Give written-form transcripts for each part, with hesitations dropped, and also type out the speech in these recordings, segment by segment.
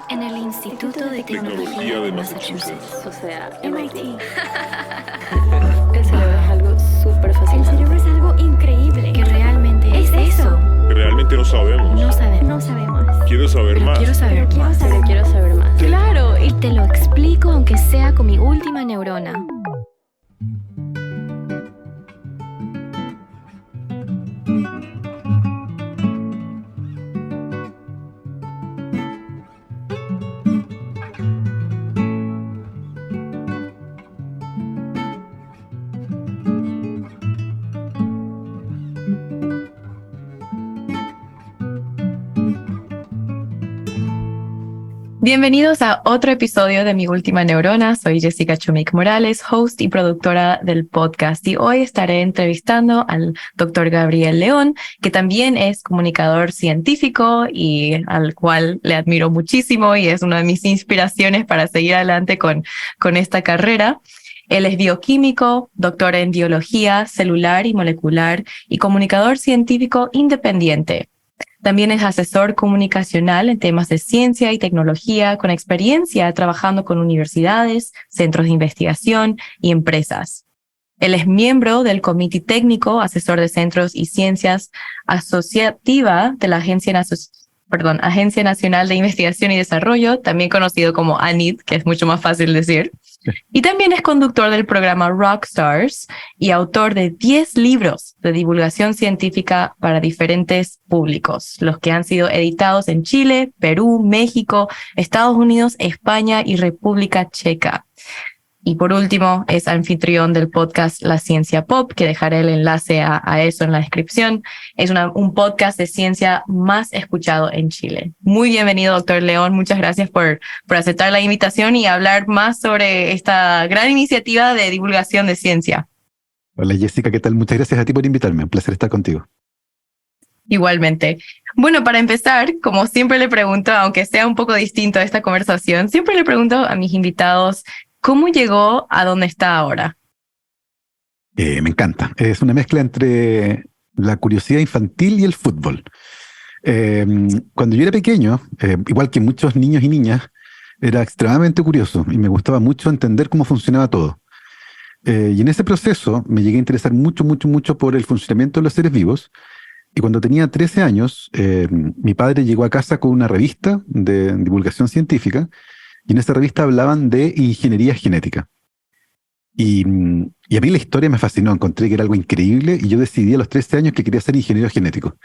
En el Instituto de Tecnología de Massachusetts. O sea, MIT. El cerebro es algo súper fascinante. El cerebro es algo increíble. Que realmente es eso. Que realmente no sabemos. No sabemos. Quiero saber más. Quiero saber más. Pero quiero saber más. Claro, y te lo explico aunque sea con mi última neurona. Bienvenidos a otro episodio de Mi Última Neurona. Soy Jessica Chomik Morales, host y productora del podcast, y hoy estaré entrevistando al Dr. Gabriel León, que también es comunicador científico y al cual le admiro muchísimo y es una de mis inspiraciones para seguir adelante con esta carrera. Él es bioquímico, doctor en biología celular y molecular y comunicador científico independiente. También es asesor comunicacional en temas de ciencia y tecnología, con experiencia trabajando con universidades, centros de investigación y empresas. Él es miembro del Comité Técnico, asesor de centros y ciencias asociativa de la Agencia Nacional de Investigación y Desarrollo, también conocido como ANID, que es mucho más fácil decir. Y también es conductor del programa Rockstars y autor de 10 libros de divulgación científica para diferentes públicos, los que han sido editados en Chile, Perú, México, Estados Unidos, España y República Checa. Y por último, es anfitrión del podcast La Ciencia Pop, que dejaré el enlace a eso en la descripción. Es un podcast de ciencia más escuchado en Chile. Muy bienvenido, doctor León. Muchas gracias por aceptar la invitación y hablar más sobre esta gran iniciativa de divulgación de ciencia. Hola Jessica, ¿qué tal? Muchas gracias a ti por invitarme. Un placer estar contigo. Igualmente. Bueno, para empezar, como siempre le pregunto, aunque sea un poco distinto a esta conversación, siempre le pregunto a mis invitados, ¿cómo llegó a donde está ahora? Me encanta. Es una mezcla entre la curiosidad infantil y el fútbol. Cuando yo era pequeño, igual que muchos niños y niñas, era extremadamente curioso y me gustaba mucho entender cómo funcionaba todo. Y en ese proceso me llegué a interesar mucho por el funcionamiento de los seres vivos. Y cuando tenía 13 años, mi padre llegó a casa con una revista de divulgación científica. Y en esa revista hablaban de ingeniería genética. Y a mí la historia me fascinó, encontré que era algo increíble y yo decidí a los 13 años que quería ser ingeniero genético.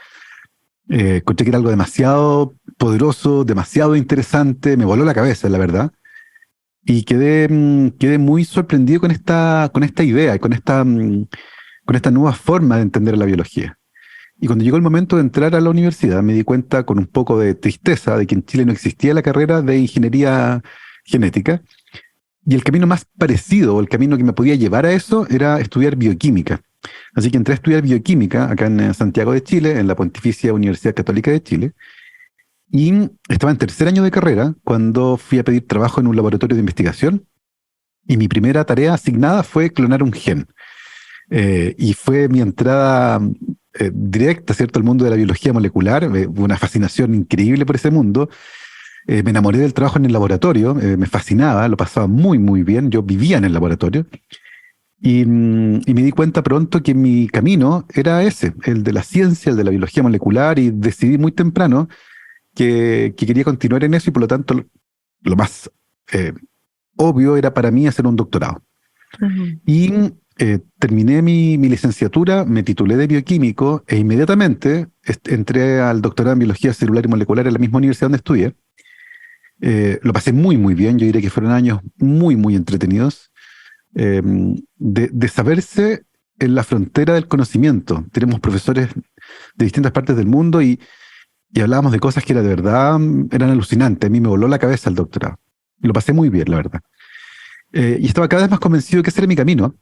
Encontré que era algo demasiado poderoso, demasiado interesante, me voló la cabeza, la verdad. Y quedé muy sorprendido con esta idea y con esta nueva forma de entender la biología. Y cuando llegó el momento de entrar a la universidad, me di cuenta con un poco de tristeza de que en Chile no existía la carrera de ingeniería genética. Y el camino más parecido, o el camino que me podía llevar a eso, era estudiar bioquímica. Así que entré a estudiar bioquímica acá en Santiago de Chile, en la Pontificia Universidad Católica de Chile. Y estaba en tercer año de carrera cuando fui a pedir trabajo en un laboratorio de investigación. Y mi primera tarea asignada fue clonar un gen. Y fue mi entrada directa, ¿cierto?, al mundo de la biología molecular, una fascinación increíble por ese mundo. Me enamoré del trabajo en el laboratorio, me fascinaba, lo pasaba muy bien, yo vivía en el laboratorio y me di cuenta pronto que mi camino era ese, el de la ciencia, el de la biología molecular, y decidí muy temprano que quería continuar en eso y por lo tanto lo más obvio era para mí hacer un doctorado. Uh-huh. Y terminé mi licenciatura, me titulé de bioquímico e inmediatamente entré al doctorado en biología celular y molecular en la misma universidad donde estudié. Lo pasé muy bien, yo diría que fueron años muy entretenidos, de saberse en la frontera del conocimiento. Tenemos profesores de distintas partes del mundo y hablábamos de cosas que de verdad eran alucinantes. A mí me voló la cabeza el doctorado. Lo pasé muy bien, la verdad. Y estaba cada vez más convencido que ese era mi camino.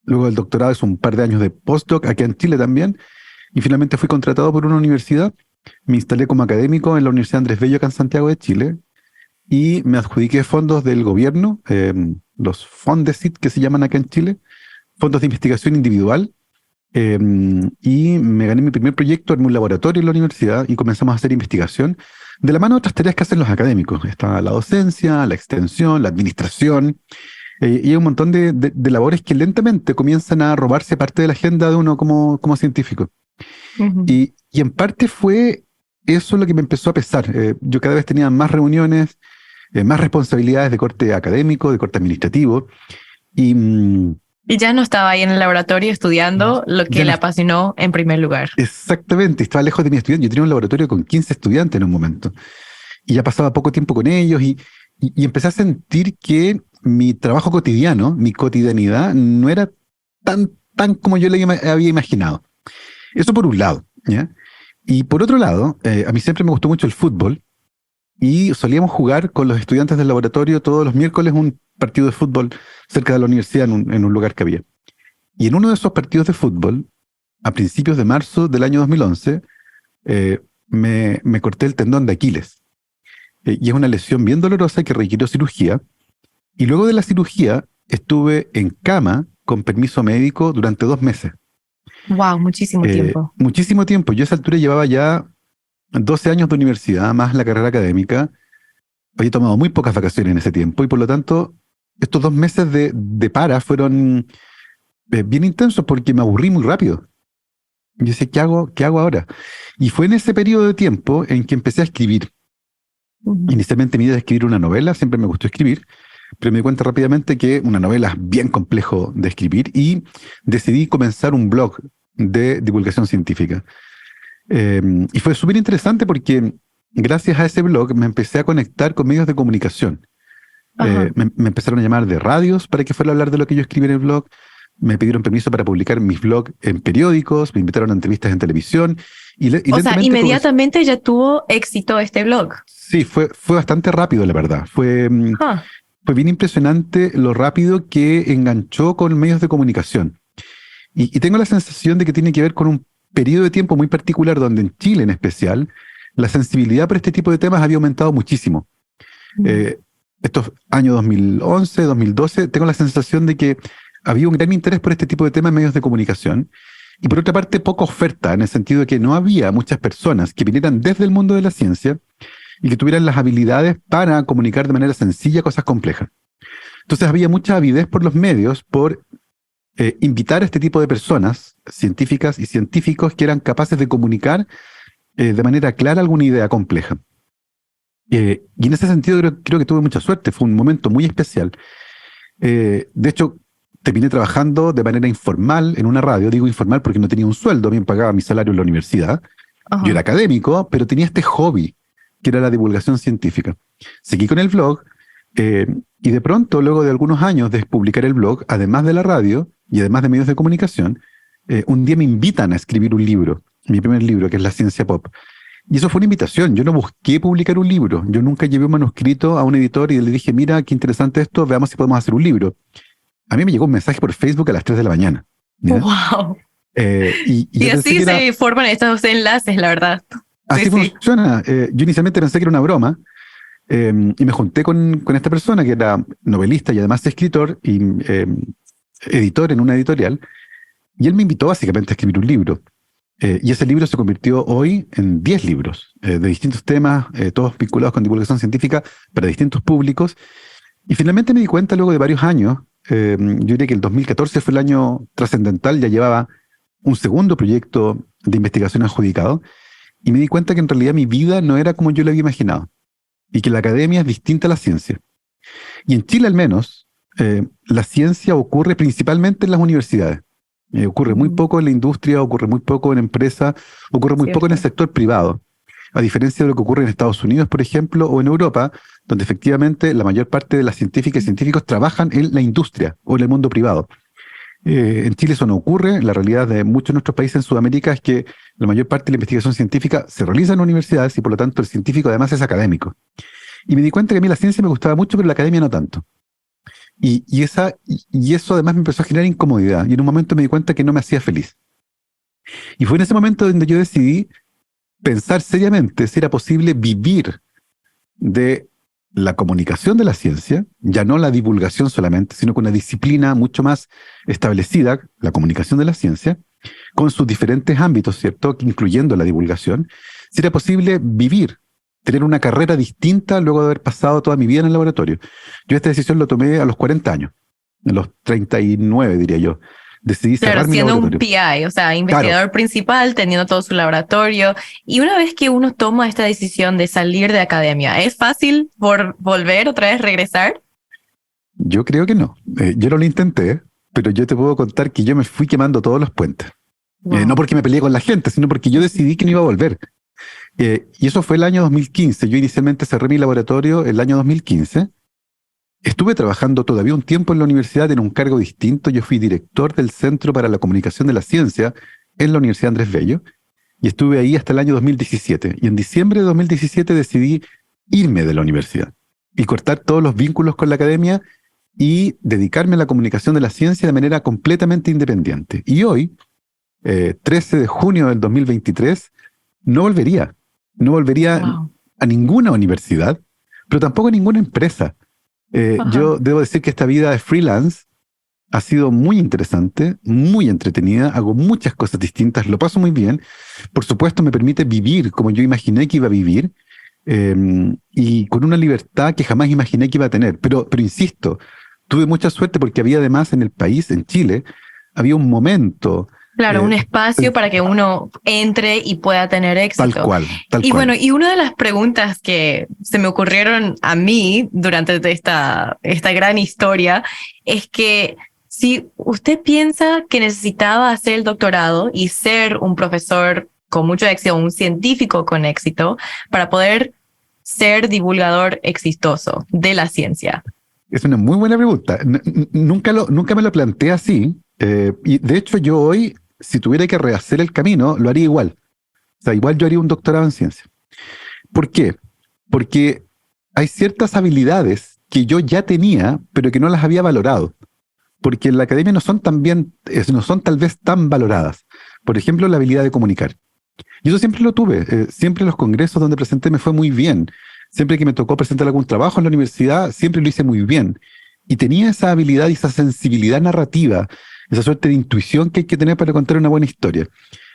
Luego del doctorado es un par de años de postdoc aquí en Chile también, y finalmente fui contratado por una universidad. Me instalé como académico en la Universidad Andrés Bello acá en Santiago de Chile y me adjudiqué fondos del gobierno, los Fondesit que se llaman acá en Chile, fondos de investigación individual, y me gané mi primer proyecto, armé un laboratorio en la universidad y comenzamos a hacer investigación de la mano de otras tareas que hacen los académicos. Está la docencia, la extensión, la administración, y hay un montón de labores que lentamente comienzan a robarse parte de la agenda de uno como científico. Ujú. Y en parte fue eso lo que me empezó a pesar. Yo cada vez tenía más reuniones, más responsabilidades de corte académico, de corte administrativo, y Y ya no estaba ahí en el laboratorio estudiando lo que Ya le no- apasionó en primer lugar. exactamente, estaba lejos de mis estudiantes. Yo tenía un laboratorio con 15 estudiantes en un momento, y ya pasaba poco tiempo con ellos, y empecé a sentir que mi trabajo cotidiano, mi cotidianidad, no era tan como yo le había imaginado. Eso por un lado, ¿ya? Y por otro lado, a mí siempre me gustó mucho el fútbol, y solíamos jugar con los estudiantes del laboratorio todos los miércoles un partido de fútbol cerca de la universidad en un lugar que había. Y en uno de esos partidos de fútbol, a principios de marzo del año 2011, me corté el tendón de Aquiles. Y es una lesión bien dolorosa que requirió cirugía. Y luego de la cirugía estuve en cama con permiso médico durante 2 meses. Wow, muchísimo tiempo. Muchísimo tiempo. Yo a esa altura llevaba ya 12 años de universidad, más la carrera académica. Había tomado muy pocas vacaciones en ese tiempo, y por lo tanto, estos 2 meses de para fueron bien intensos porque me aburrí muy rápido. Yo decía, ¿qué hago ahora? Y fue en ese periodo de tiempo en que empecé a escribir. Ujú. Inicialmente mi idea era escribir una novela, siempre me gustó escribir, pero me di cuenta rápidamente que una novela es bien complejo de escribir, y decidí comenzar un blog de divulgación científica. Y fue súper interesante porque gracias a ese blog me empecé a conectar con medios de comunicación. Ajá. Me empezaron a llamar de radios para que fuera a hablar de lo que yo escribí en el blog. Me pidieron permiso para publicar mis blogs en periódicos, me invitaron a entrevistas en televisión. Y O sea, lentamente inmediatamente ya tuvo éxito este blog. sí, fue bastante rápido, la verdad. Fue Ah, bien impresionante lo rápido que enganchó con medios de comunicación. Y tengo la sensación de que tiene que ver con un periodo de tiempo muy particular donde en Chile en especial la sensibilidad por este tipo de temas había aumentado muchísimo. Estos años 2011, 2012, tengo la sensación de que había un gran interés por este tipo de temas en medios de comunicación, y por otra parte poca oferta, en el sentido de que no había muchas personas que vinieran desde el mundo de la ciencia y que tuvieran las habilidades para comunicar de manera sencilla cosas complejas. Entonces había mucha avidez por los medios por invitar a este tipo de personas, científicas y científicos, que eran capaces de comunicar de manera clara alguna idea compleja. Y en ese sentido creo que tuve mucha suerte, fue un momento muy especial. De hecho, terminé trabajando de manera informal en una radio. Digo informal porque no tenía un sueldo, bien pagaba mi salario en la universidad. ajá. Yo era académico, pero tenía este hobby, que era la divulgación científica. Seguí con el blog, y de pronto, luego de algunos años de publicar el blog, además de la radio y además de medios de comunicación, un día me invitan a escribir un libro, mi primer libro, que es La Ciencia Pop. Y eso fue una invitación. Yo no busqué publicar un libro. Yo nunca llevé un manuscrito a un editor y le dije, mira, qué interesante esto, veamos si podemos hacer un libro. A mí me llegó un mensaje por Facebook a las 3 de la mañana. ¿Ya? Wow. Y Y yo pensé así que era- se forman estos enlaces, la verdad. así sí. funciona. Yo inicialmente pensé que era una broma, y me junté con esta persona que era novelista y además escritor y editor en una editorial, y él me invitó básicamente a escribir un libro. Y ese libro se convirtió hoy en 10 libros de distintos temas, todos vinculados con divulgación científica para distintos públicos. Y finalmente me di cuenta luego de varios años, yo diría que el 2014 fue el año trascendental, ya llevaba un segundo proyecto de investigación adjudicado, y me di cuenta que en realidad mi vida no era como yo lo había imaginado, y que la academia es distinta a la ciencia. Y en Chile al menos, la ciencia ocurre principalmente en las universidades. Ocurre muy poco en la industria, ocurre muy poco en empresas, ocurre muy poco en el sector privado. A diferencia de lo que ocurre en Estados Unidos, por ejemplo, o en Europa, donde efectivamente la mayor parte de las científicas y científicos trabajan en la industria o en el mundo privado. En Chile eso no ocurre. La realidad de muchos de nuestros países en Sudamérica es que la mayor parte de la investigación científica se realiza en universidades, y por lo tanto el científico además es académico. Y me di cuenta que a mí la ciencia me gustaba mucho, pero la academia no tanto. Y eso además me empezó a generar incomodidad, y en un momento me di cuenta que no me hacía feliz. Y fue en ese momento donde yo decidí pensar seriamente si era posible vivir de la comunicación de la ciencia, ya no la divulgación solamente, sino con una disciplina mucho más establecida, la comunicación de la ciencia, con sus diferentes ámbitos, ¿cierto?, incluyendo la divulgación, si era posible vivir, tener una carrera distinta luego de haber pasado toda mi vida en el laboratorio. Yo esta decisión lo tomé a los 40 años, a los 39 diría yo. Decidí cerrar Pero mi siendo un laboratorio. PI, o sea, investigador Claro. principal, teniendo todo su laboratorio. Y una vez que uno toma esta decisión de salir de academia, ¿es fácil volver otra vez, regresar? Yo creo que no. Yo no lo intenté, pero yo te puedo contar que yo me fui quemando todos los puentes. Wow. No porque me peleé con la gente, sino porque yo decidí que no iba a volver. Y eso fue el año 2015. Yo inicialmente cerré mi laboratorio el año 2015. Estuve trabajando todavía un tiempo en la universidad en un cargo distinto. Yo fui director del Centro para la Comunicación de la Ciencia en la Universidad Andrés Bello y estuve ahí hasta el año 2017. Y en diciembre de 2017 decidí irme de la universidad y cortar todos los vínculos con la academia y dedicarme a la comunicación de la ciencia de manera completamente independiente. Y hoy, 13 de junio del 2023, no volvería. No volvería Wow. a ninguna universidad, pero tampoco a ninguna empresa. Ajá. Yo debo decir que esta vida de freelance ha sido muy interesante, muy entretenida, hago muchas cosas distintas, lo paso muy bien. Por supuesto, me permite vivir como yo imaginé que iba a vivir y con una libertad que jamás imaginé que iba a tener. Pero insisto, tuve mucha suerte porque había además en el país, en Chile, había un momento. Claro, un espacio para que uno entre y pueda tener éxito. Tal cual. Y bueno, y una de las preguntas que se me ocurrieron a mí durante esta gran historia es que si usted piensa que necesitaba hacer el doctorado y ser un profesor con mucho éxito, un científico con éxito, para poder ser divulgador exitoso de la ciencia. Es una muy buena pregunta. Nunca me lo planteé así. Y de hecho yo hoy, si tuviera que rehacer el camino, lo haría igual. O sea, igual yo haría un doctorado en ciencia. ¿Por qué? Porque hay ciertas habilidades que yo ya tenía, pero que no las había valorado. Porque en la academia no son tal vez tan valoradas. Por ejemplo, la habilidad de comunicar. Y eso siempre lo tuve. Siempre en los congresos donde presenté me fue muy bien. Siempre que me tocó presentar algún trabajo en la universidad, siempre lo hice muy bien. Y tenía esa habilidad y esa sensibilidad narrativa, esa suerte de intuición que hay que tener para contar una buena historia.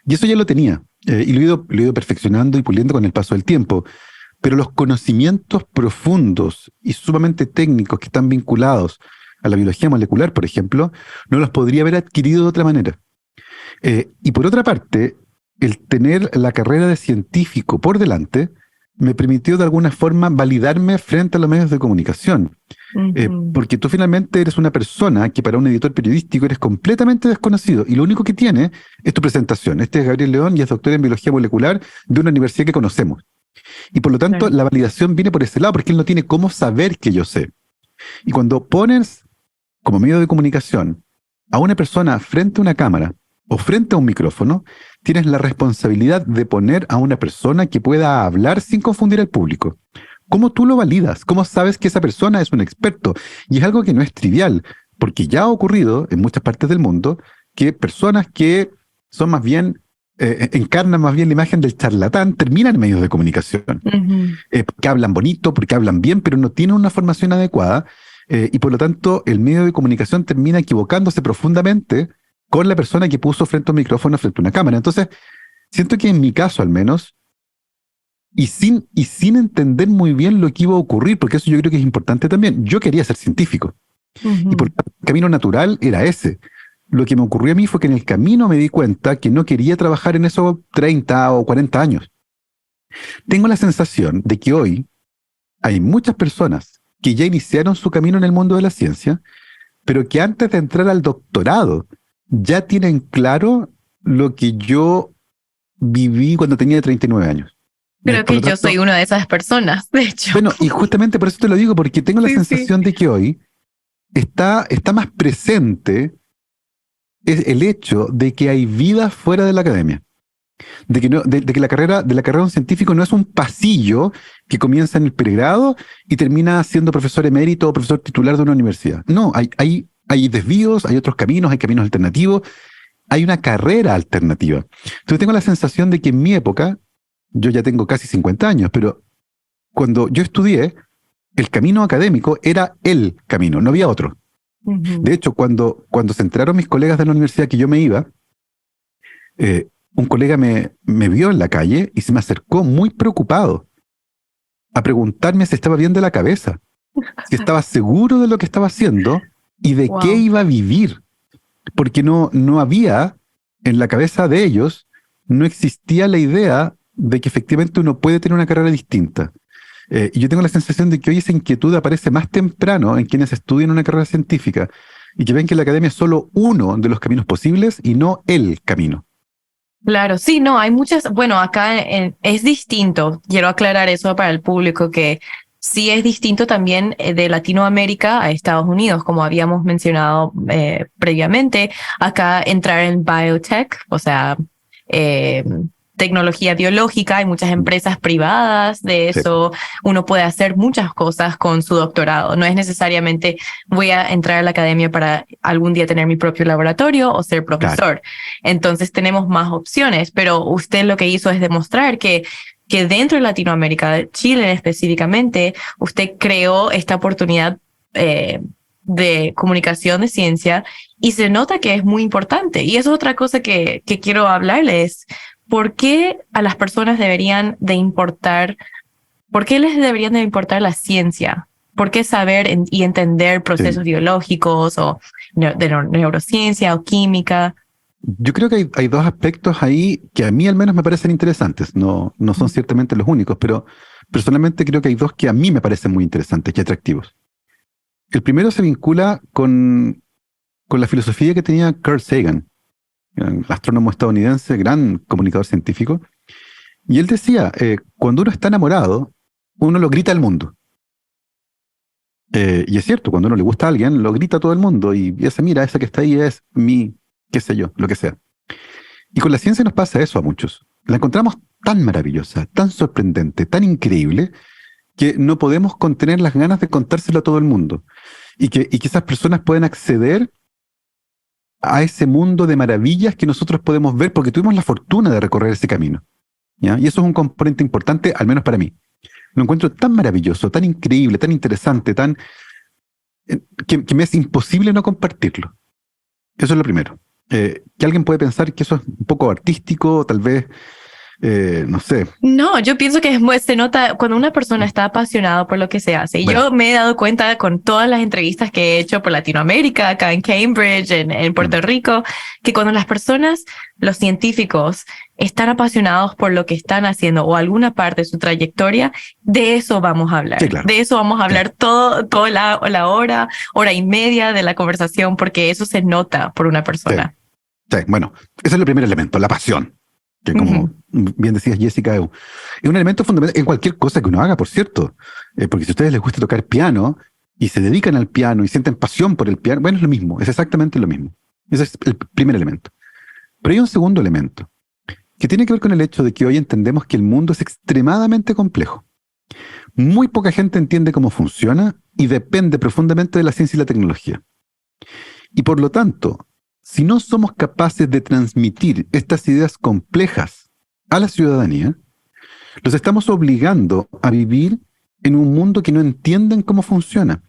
Y eso ya lo tenía. Y lo he ido perfeccionando y puliendo con el paso del tiempo. Pero los conocimientos profundos y sumamente técnicos que están vinculados a la biología molecular, por ejemplo, no los podría haber adquirido de otra manera. Y por otra parte, el tener la carrera de científico por delante me permitió de alguna forma validarme frente a los medios de comunicación. Porque tú finalmente eres una persona que para un editor periodístico eres completamente desconocido y lo único que tiene es tu presentación. Este es Gabriel León y es doctor en biología molecular de una universidad que conocemos. Y por lo tanto, la validación viene por ese lado, porque él no tiene cómo saber que yo sé. Y cuando pones como medio de comunicación a una persona frente a una cámara o frente a un micrófono, tienes la responsabilidad de poner a una persona que pueda hablar sin confundir al público. ¿Cómo tú lo validas? ¿Cómo sabes que esa persona es un experto? Y es algo que no es trivial, porque ya ha ocurrido en muchas partes del mundo que personas que son más bien, encarnan más bien la imagen del charlatán, terminan en medios de comunicación. Porque hablan bonito, porque hablan bien, pero no tienen una formación adecuada, y por lo tanto el medio de comunicación termina equivocándose profundamente con la persona que puso frente a un micrófono, frente a una cámara. Entonces, siento que en mi caso al menos, y sin entender muy bien lo que iba a ocurrir, porque eso yo creo que es importante también, yo quería ser científico. Y por tanto, el camino natural era ese. Lo que me ocurrió a mí fue que en el camino me di cuenta que no quería trabajar en esos 30 o 40 años. Tengo la sensación de que hoy hay muchas personas que ya iniciaron su camino en el mundo de la ciencia, pero que antes de entrar al doctorado ya tienen claro lo que yo viví cuando tenía 39 años. Creo que yo soy una de esas personas, de hecho. Bueno, y justamente por eso te lo digo, porque tengo la sensación de que hoy está más presente el hecho de que hay vida fuera de la academia. De que la carrera de un científico no es un pasillo que comienza en el pregrado y termina siendo profesor emérito o profesor titular de una universidad. No, hay desvíos, hay otros caminos, hay caminos alternativos, hay una carrera alternativa. Entonces tengo la sensación de que en mi época, yo ya tengo casi 50 años, pero cuando yo estudié, el camino académico era el camino, no había otro. De hecho, cuando se enteraron mis colegas de la universidad que yo me iba, un colega me vio en la calle y se me acercó muy preocupado a preguntarme si estaba bien de la cabeza, si estaba seguro de lo que estaba haciendo y de qué iba a vivir. Porque no había, en la cabeza de ellos, no existía la idea de que efectivamente uno puede tener una carrera distinta. Y yo tengo la sensación de que hoy esa inquietud aparece más temprano en quienes estudian una carrera científica y que ven que la academia es solo uno de los caminos posibles y no el camino. Claro, sí, no, hay muchas, bueno, acá es distinto, quiero aclarar eso para el público, que sí es distinto también de Latinoamérica a Estados Unidos, como habíamos mencionado previamente. Acá entrar en biotech, o sea, tecnología biológica, hay muchas empresas privadas de eso, uno puede hacer muchas cosas con su doctorado, no es necesariamente voy a entrar a la academia para algún día tener mi propio laboratorio o ser profesor. Claro. Entonces tenemos más opciones, pero usted lo que hizo es demostrar que dentro de Latinoamérica, Chile específicamente, usted creó esta oportunidad de comunicación de ciencia y se nota que es muy importante. Y eso es otra cosa que quiero hablarles. ¿Por qué a las personas deberían de importar, por qué les deberían de importar la ciencia? ¿Por qué saber y entender procesos biológicos o de neurociencia o química? Yo creo que hay dos aspectos ahí que a mí al menos me parecen interesantes. No son ciertamente los únicos, pero personalmente creo que hay dos que a mí me parecen muy interesantes y atractivos. El primero se vincula con la filosofía que tenía Carl Sagan, el astrónomo estadounidense, gran comunicador científico, y él decía, cuando uno está enamorado, uno lo grita al mundo. Y es cierto, cuando uno le gusta a alguien, lo grita a todo el mundo, y mira, esa que está ahí es mi, qué sé yo, lo que sea. Y con la ciencia nos pasa eso a muchos. La encontramos tan maravillosa, tan sorprendente, tan increíble, que no podemos contener las ganas de contárselo a todo el mundo. Y que esas personas pueden acceder a ese mundo de maravillas que nosotros podemos ver porque tuvimos la fortuna de recorrer ese camino, ¿ya? Y eso es un componente importante, al menos para mí. Lo encuentro tan maravilloso, tan increíble, tan interesante, que me es imposible no compartirlo. Eso es lo primero. Que alguien puede pensar que eso es un poco artístico, tal vez, no sé. No, yo pienso que se nota cuando una persona está apasionada por lo que se hace. Y bueno, yo me he dado cuenta con todas las entrevistas que he hecho por Latinoamérica, acá en Cambridge, en Puerto Rico, que cuando las personas, los científicos, están apasionados por lo que están haciendo o alguna parte de su trayectoria, de eso vamos a hablar. Sí, claro. De eso vamos a hablar toda la hora y media de la conversación, porque eso se nota por una persona. Sí, bueno, ese es el primer elemento, la pasión. Que como bien decías, Jessica, es un elemento fundamental en cualquier cosa que uno haga, por cierto. Porque si a ustedes les gusta tocar piano y se dedican al piano y sienten pasión por el piano, bueno, es lo mismo, es exactamente lo mismo. Ese es el primer elemento. Pero hay un segundo elemento que tiene que ver con el hecho de que hoy entendemos que el mundo es extremadamente complejo. Muy poca gente entiende cómo funciona y depende profundamente de la ciencia y la tecnología. Y por lo tanto, si no somos capaces de transmitir estas ideas complejas a la ciudadanía, los estamos obligando a vivir en un mundo que no entienden cómo funciona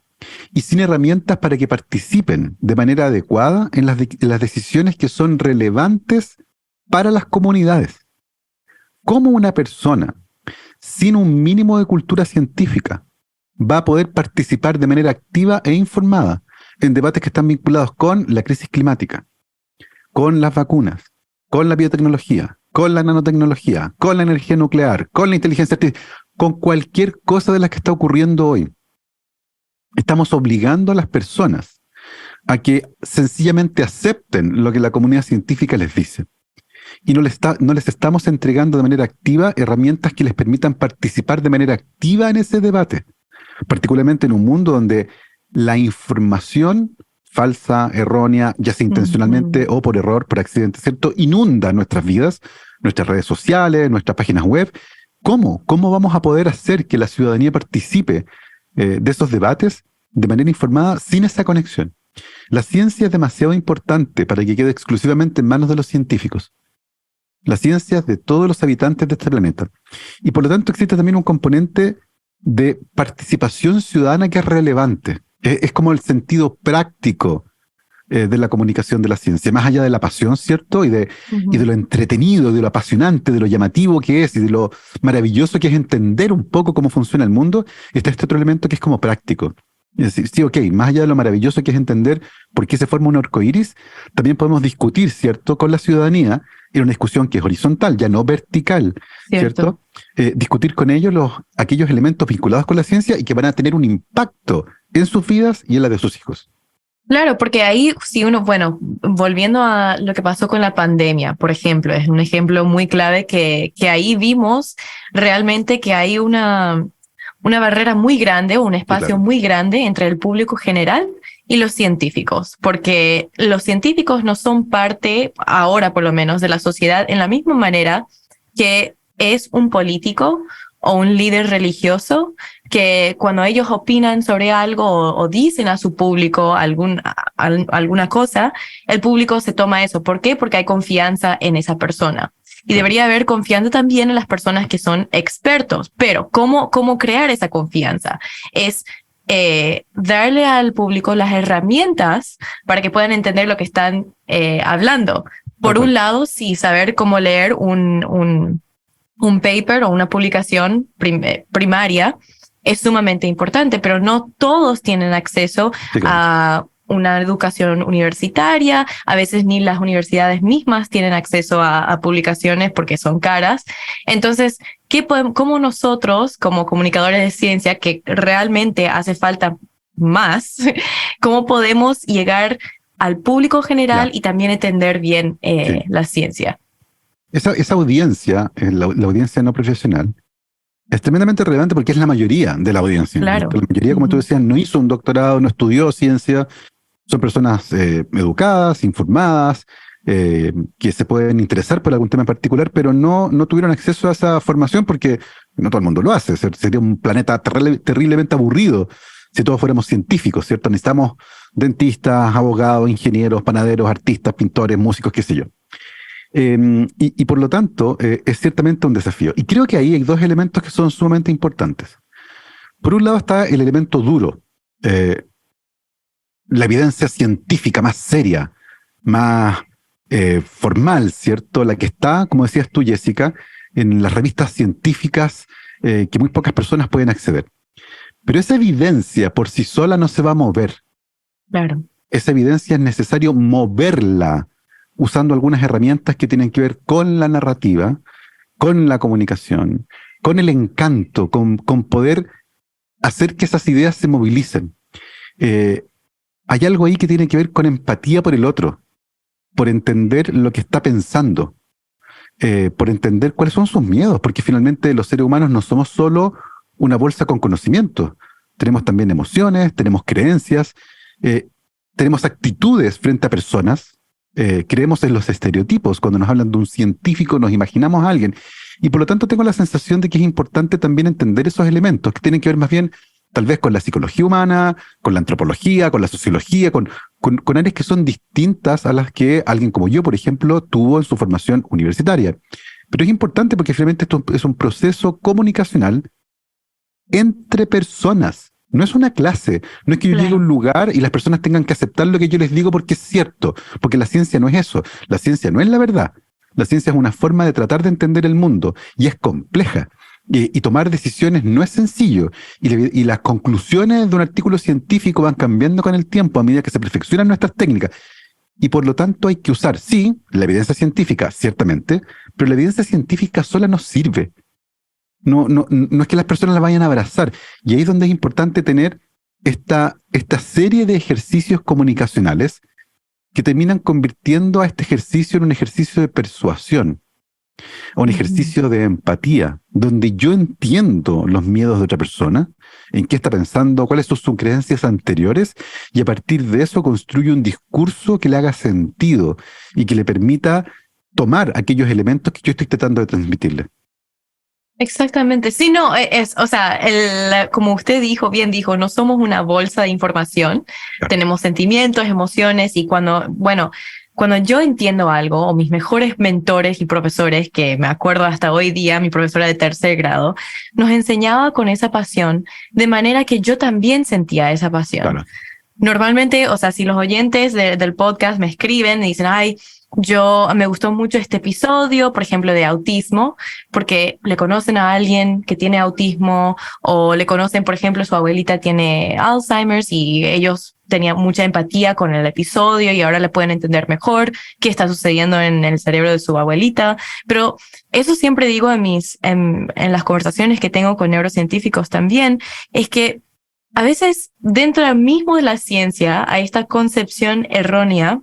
y sin herramientas para que participen de manera adecuada en las decisiones que son relevantes para las comunidades. ¿Cómo una persona sin un mínimo de cultura científica va a poder participar de manera activa e informada en debates que están vinculados con la crisis climática, con las vacunas, con la biotecnología, con la nanotecnología, con la energía nuclear, con la inteligencia artificial, con cualquier cosa de las que está ocurriendo hoy? Estamos obligando a las personas a que sencillamente acepten lo que la comunidad científica les dice. Y no les estamos entregando de manera activa herramientas que les permitan participar de manera activa en ese debate, particularmente en un mundo donde la información falsa, errónea, ya sea intencionalmente o por error, por accidente, ¿cierto?, inunda nuestras vidas, nuestras redes sociales, nuestras páginas web. ¿Cómo? ¿Cómo vamos a poder hacer que la ciudadanía participe de esos debates de manera informada sin esa conexión? La ciencia es demasiado importante para que quede exclusivamente en manos de los científicos. La ciencia es de todos los habitantes de este planeta. Y por lo tanto existe también un componente de participación ciudadana que es relevante. Es como el sentido práctico de la comunicación de la ciencia, más allá de la pasión, ¿cierto? Y de lo entretenido, de lo apasionante, de lo llamativo que es y de lo maravilloso que es entender un poco cómo funciona el mundo, está este otro elemento que es como práctico. Es decir, sí, ok, más allá de lo maravilloso que es entender por qué se forma un arcoíris, también podemos discutir, ¿cierto?, con la ciudadanía, en una discusión que es horizontal, ya no vertical, ¿cierto? Discutir con ellos aquellos elementos vinculados con la ciencia y que van a tener un impacto en sus vidas y en la de sus hijos. Claro, porque ahí, si uno, bueno, volviendo a lo que pasó con la pandemia, por ejemplo, es un ejemplo muy clave que ahí vimos realmente que hay una barrera muy grande, un espacio muy grande entre el público general y los científicos, porque los científicos no son parte, ahora por lo menos, de la sociedad en la misma manera que es un político o un líder religioso, que cuando ellos opinan sobre algo o dicen a su público alguna cosa, el público se toma eso. ¿Por qué? Porque hay confianza en esa persona. Y debería haber confianza también en las personas que son expertos. Pero ¿cómo crear esa confianza? Es darle al público las herramientas para que puedan entender lo que están hablando. Por un lado, sí, saber cómo leer un paper o una publicación primaria es sumamente importante, pero no todos tienen acceso a una educación universitaria. A veces ni las universidades mismas tienen acceso a publicaciones porque son caras. Entonces, ¿cómo nosotros, como comunicadores de ciencia, que realmente hace falta más, cómo podemos llegar al público general y también entender bien la ciencia? Esa audiencia, la audiencia no profesional, es tremendamente relevante porque es la mayoría de la audiencia. Claro. La mayoría, como tú decías, no hizo un doctorado, no estudió ciencia. Son personas educadas, informadas, que se pueden interesar por algún tema en particular, pero no tuvieron acceso a esa formación porque no todo el mundo lo hace. Sería un planeta terriblemente aburrido si todos fuéramos científicos, ¿cierto? Necesitamos dentistas, abogados, ingenieros, panaderos, artistas, pintores, músicos, qué sé yo. Y por lo tanto, es ciertamente un desafío. Y creo que ahí hay dos elementos que son sumamente importantes. Por un lado está el elemento duro, la evidencia científica más seria, más formal, ¿cierto? La que está, como decías tú, Jessica, en las revistas científicas que muy pocas personas pueden acceder. Pero esa evidencia por sí sola no se va a mover. Claro. Esa evidencia es necesario moverla usando algunas herramientas que tienen que ver con la narrativa, con la comunicación, con el encanto, con poder hacer que esas ideas se movilicen. Hay algo ahí que tiene que ver con empatía por el otro, por entender lo que está pensando, por entender cuáles son sus miedos, porque finalmente los seres humanos no somos solo una bolsa con conocimiento. Tenemos también emociones, tenemos creencias, tenemos actitudes frente a personas. Creemos en los estereotipos. Cuando nos hablan de un científico nos imaginamos a alguien. Y por lo tanto tengo la sensación de que es importante también entender esos elementos que tienen que ver más bien tal vez con la psicología humana, con la antropología, con la sociología, con áreas que son distintas a las que alguien como yo, por ejemplo, tuvo en su formación universitaria. Pero es importante porque finalmente esto es un proceso comunicacional entre personas. No es una clase, no es que yo llegue a un lugar y las personas tengan que aceptar lo que yo les digo porque es cierto, porque la ciencia no es eso, la ciencia no es la verdad, la ciencia es una forma de tratar de entender el mundo y es compleja, y tomar decisiones no es sencillo, y las conclusiones de un artículo científico van cambiando con el tiempo a medida que se perfeccionan nuestras técnicas, y por lo tanto hay que usar, sí, la evidencia científica, ciertamente, pero la evidencia científica sola no sirve. No es que las personas la vayan a abrazar. Y ahí es donde es importante tener esta serie de ejercicios comunicacionales que terminan convirtiendo a este ejercicio en un ejercicio de persuasión, a un ejercicio de empatía, donde yo entiendo los miedos de otra persona, en qué está pensando, cuáles son sus creencias anteriores, y a partir de eso construyo un discurso que le haga sentido y que le permita tomar aquellos elementos que yo estoy tratando de transmitirle. Exactamente. Sí, no, o sea, como usted bien dijo, no somos una bolsa de información. Claro. Tenemos sentimientos, emociones, y cuando yo entiendo algo, o mis mejores mentores y profesores, que me acuerdo hasta hoy día, mi profesora de 3er grado, nos enseñaba con esa pasión, de manera que yo también sentía esa pasión. Claro. normalmente, o sea, si los oyentes del podcast me escriben y dicen, ay, me gustó mucho este episodio, por ejemplo, de autismo, porque le conocen a alguien que tiene autismo o le conocen, por ejemplo, su abuelita tiene Alzheimer's y ellos tenían mucha empatía con el episodio y ahora le pueden entender mejor qué está sucediendo en el cerebro de su abuelita. Pero eso siempre digo en las conversaciones que tengo con neurocientíficos también, es que a veces dentro mismo de la ciencia hay esta concepción errónea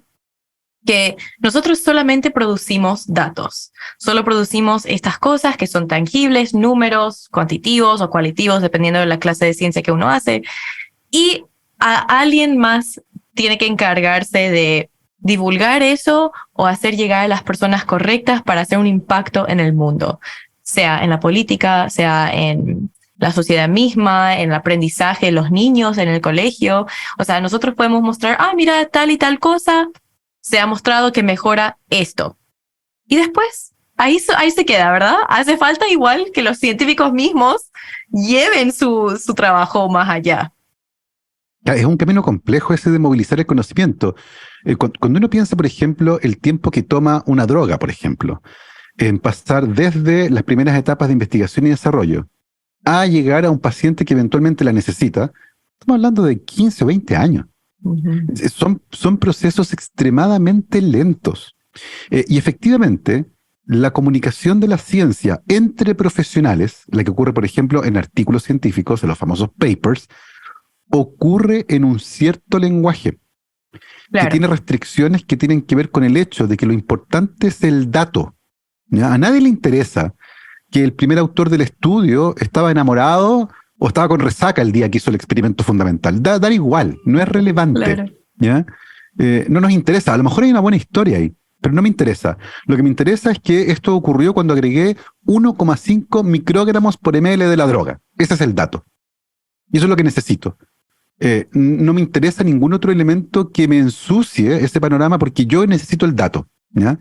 que nosotros solamente producimos datos, solo producimos estas cosas que son tangibles, números, cuantitativos o cualitativos, dependiendo de la clase de ciencia que uno hace, y a alguien más tiene que encargarse de divulgar eso o hacer llegar a las personas correctas para hacer un impacto en el mundo, sea en la política, sea en la sociedad misma, en el aprendizaje de los niños, en el colegio. O sea, nosotros podemos mostrar, mira, tal y tal cosa se ha mostrado que mejora esto. Y después, ahí se queda, ¿verdad? Hace falta igual que los científicos mismos lleven su trabajo más allá. Es un camino complejo ese de movilizar el conocimiento. Cuando uno piensa, por ejemplo, el tiempo que toma una droga, por ejemplo, en pasar desde las primeras etapas de investigación y desarrollo a llegar a un paciente que eventualmente la necesita, estamos hablando de 15 o 20 años. Uh-huh. Son procesos extremadamente lentos. Y efectivamente, la comunicación de la ciencia entre profesionales, la que ocurre, por ejemplo, en artículos científicos, en los famosos papers, ocurre en un cierto lenguaje, claro, que tiene restricciones que tienen que ver con el hecho de que lo importante es el dato, ¿ya? A nadie le interesa que el primer autor del estudio estaba enamorado o estaba con resaca el día que hizo el experimento fundamental. Da igual, no es relevante. Claro. ¿Ya? No nos interesa. A lo mejor hay una buena historia ahí, pero no me interesa. Lo que me interesa es que esto ocurrió cuando agregué 1,5 microgramos por ml de la droga. Ese es el dato. Y eso es lo que necesito. No me interesa ningún otro elemento que me ensucie ese panorama porque yo necesito el dato, ¿ya?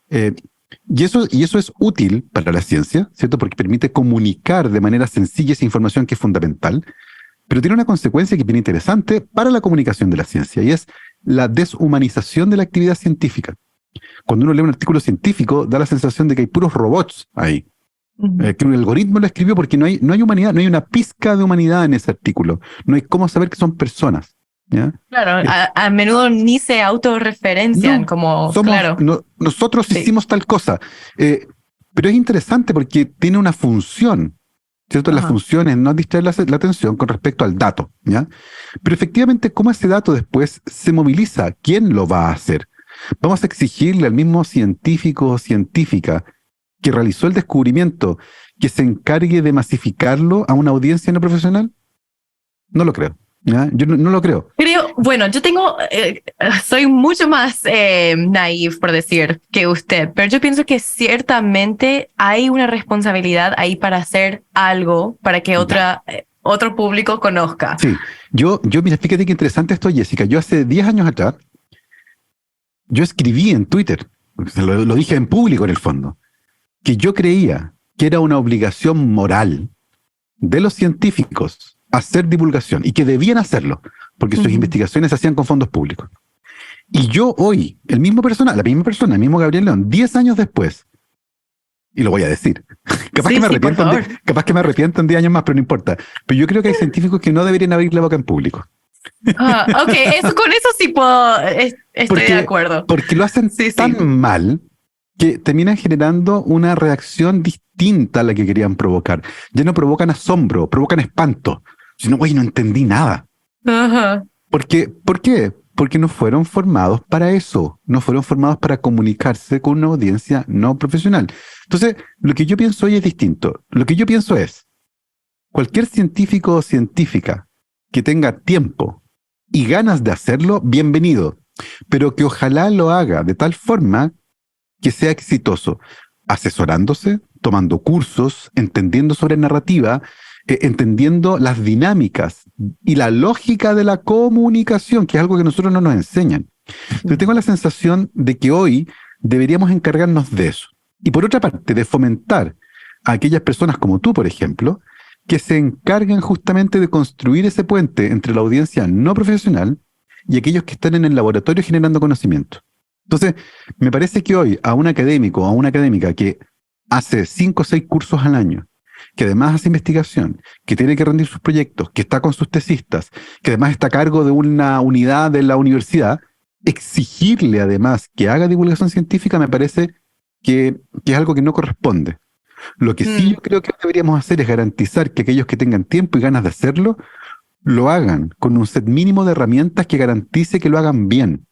Y eso es útil para la ciencia, ¿cierto? Porque permite comunicar de manera sencilla esa información que es fundamental, pero tiene una consecuencia que es bien interesante para la comunicación de la ciencia, y es la deshumanización de la actividad científica. Cuando uno lee un artículo científico, da la sensación de que hay puros robots ahí. Que un algoritmo lo escribió porque no hay humanidad, no hay una pizca de humanidad en ese artículo. No hay cómo saber que son personas, ¿ya? Claro, a menudo ni se autorreferencian claro. Nosotros hicimos tal cosa. Pero es interesante porque tiene una función, ¿cierto? Ajá. La función es no distraer la atención con respecto al dato, ¿ya? Pero efectivamente, ¿cómo ese dato después se moviliza? ¿Quién lo va a hacer? ¿Vamos a exigirle al mismo científico o científica que realizó el descubrimiento que se encargue de masificarlo a una audiencia no profesional? No lo creo. ¿Ya? Yo no lo creo. Soy mucho más naif, por decir, que usted, pero yo pienso que ciertamente hay una responsabilidad ahí para hacer algo para que otro público conozca. Sí, mira, fíjate qué interesante esto, Jessica. Yo hace 10 años atrás, yo escribí en Twitter, lo dije en público en el fondo, que yo creía que era una obligación moral de los científicos hacer divulgación y que debían hacerlo, porque sus investigaciones se hacían con fondos públicos. Y yo hoy, la misma persona, el mismo Gabriel León, 10 años después, y lo voy a decir, capaz que me arrepiento en 10 años más, pero no importa, pero yo creo que hay científicos que no deberían abrir la boca en público. Con eso sí puedo, estoy de acuerdo. Porque lo hacen tan mal que terminan generando una reacción distinta a la que querían provocar. Ya no provocan asombro, provocan espanto. Sino, güey, no entendí nada. Uh-huh. ¿Por qué? Porque no fueron formados para eso. No fueron formados para comunicarse con una audiencia no profesional. Entonces, lo que yo pienso hoy es distinto. Lo que yo pienso es, cualquier científico o científica que tenga tiempo y ganas de hacerlo, bienvenido. Pero que ojalá lo haga de tal forma que sea exitoso, asesorándose, tomando cursos, entendiendo sobre narrativa, entendiendo las dinámicas y la lógica de la comunicación, que es algo que nosotros no nos enseñan. Yo tengo la sensación de que hoy deberíamos encargarnos de eso. Y por otra parte, de fomentar a aquellas personas como tú, por ejemplo, que se encargan justamente de construir ese puente entre la audiencia no profesional y aquellos que están en el laboratorio generando conocimiento. Entonces, me parece que hoy a un académico o a una académica que hace 5 o 6 cursos al año, que además hace investigación, que tiene que rendir sus proyectos, que está con sus tesistas, que además está a cargo de una unidad de la universidad, exigirle además que haga divulgación científica me parece que es algo que no corresponde. Lo que sí yo creo que deberíamos hacer es garantizar que aquellos que tengan tiempo y ganas de hacerlo, lo hagan con un set mínimo de herramientas que garantice que lo hagan bien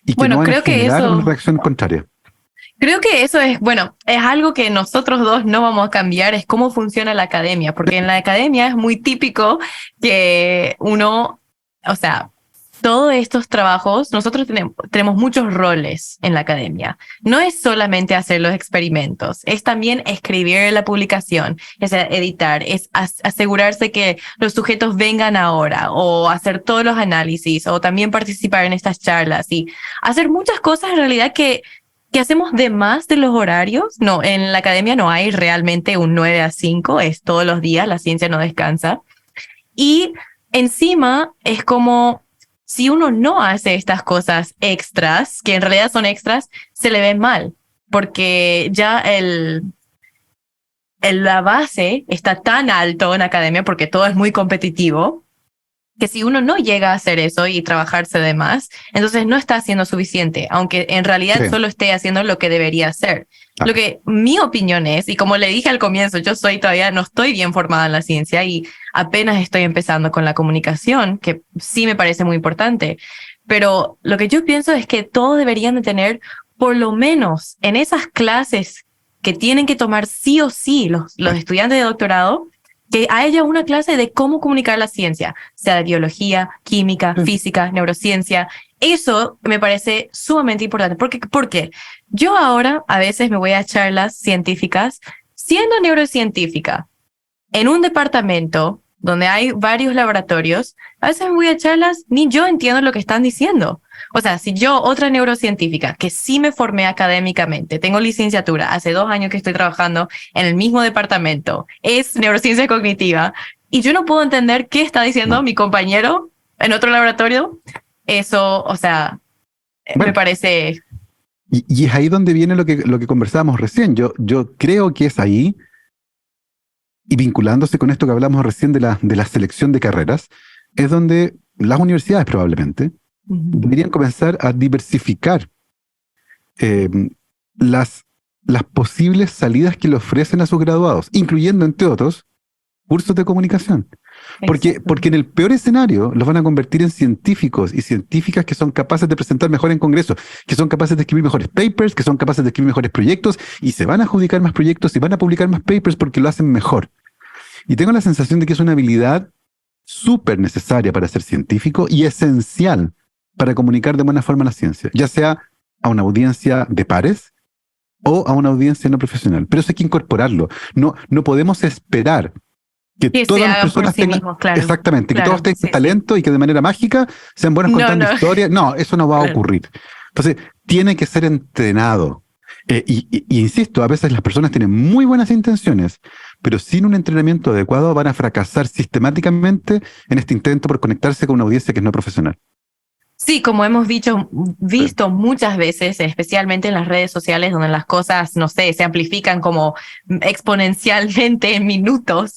y que no van a generar una reacción contraria. Creo que eso es, bueno, es algo que nosotros dos no vamos a cambiar, es cómo funciona la academia, porque en la academia es muy típico que uno, o sea, todos estos trabajos, nosotros tenemos muchos roles en la academia. No es solamente hacer los experimentos, es también escribir la publicación, es editar, es asegurarse que los sujetos vengan ahora, o hacer todos los análisis, o también participar en estas charlas, y hacer muchas cosas en realidad que hacemos de más de los horarios. No, en la academia no hay realmente un 9 a 5, es todos los días, la ciencia no descansa. Y encima es como, si uno no hace estas cosas extras, que en realidad son extras, se le ve mal, porque ya la base está tan alto en academia, porque todo es muy competitivo, que si uno no llega a hacer eso y trabajarse de más, entonces no está haciendo suficiente, aunque en realidad solo esté haciendo lo que debería hacer. Lo que mi opinión es, y como le dije al comienzo, yo todavía no estoy bien formada en la ciencia y apenas estoy empezando con la comunicación, que sí me parece muy importante, pero lo que yo pienso es que todos deberían de tener, por lo menos en esas clases que tienen que tomar sí o sí los estudiantes de doctorado, que haya una clase de cómo comunicar la ciencia, sea de biología, química, física, neurociencia. Eso me parece sumamente importante. Porque yo ahora a veces me voy a charlas científicas, siendo neurocientífica, en un departamento donde hay varios laboratorios, a veces me voy a charlas, ni yo entiendo lo que están diciendo. O sea, si yo, otra neurocientífica, que sí me formé académicamente, tengo licenciatura, hace 2 años que estoy trabajando en el mismo departamento, es neurociencia cognitiva, y yo no puedo entender qué está diciendo mi compañero en otro laboratorio, eso, o sea, me parece... Y es ahí donde viene lo que conversábamos recién. Yo creo que es ahí, y vinculándose con esto que hablamos recién de la selección de carreras, es donde las universidades probablemente deberían comenzar a diversificar las posibles salidas que le ofrecen a sus graduados, incluyendo, entre otros, cursos de comunicación. Porque en el peor escenario los van a convertir en científicos y científicas que son capaces de presentar mejor en congresos, que son capaces de escribir mejores papers, que son capaces de escribir mejores proyectos, y se van a adjudicar más proyectos y van a publicar más papers porque lo hacen mejor. Y tengo la sensación de que es una habilidad súper necesaria para ser científico y esencial para comunicar de buena forma la ciencia, ya sea a una audiencia de pares o a una audiencia no profesional. Pero eso hay que incorporarlo. No podemos esperar que todas las personas tengan exactamente, que todos tengan talento y que de manera mágica sean buenos contando historias. No, eso no va a ocurrir. Entonces, tiene que ser entrenado. Y insisto, a veces las personas tienen muy buenas intenciones, pero sin un entrenamiento adecuado van a fracasar sistemáticamente en este intento por conectarse con una audiencia que es no profesional. Sí, como hemos visto muchas veces, especialmente en las redes sociales, donde las cosas, no sé, se amplifican como exponencialmente en minutos.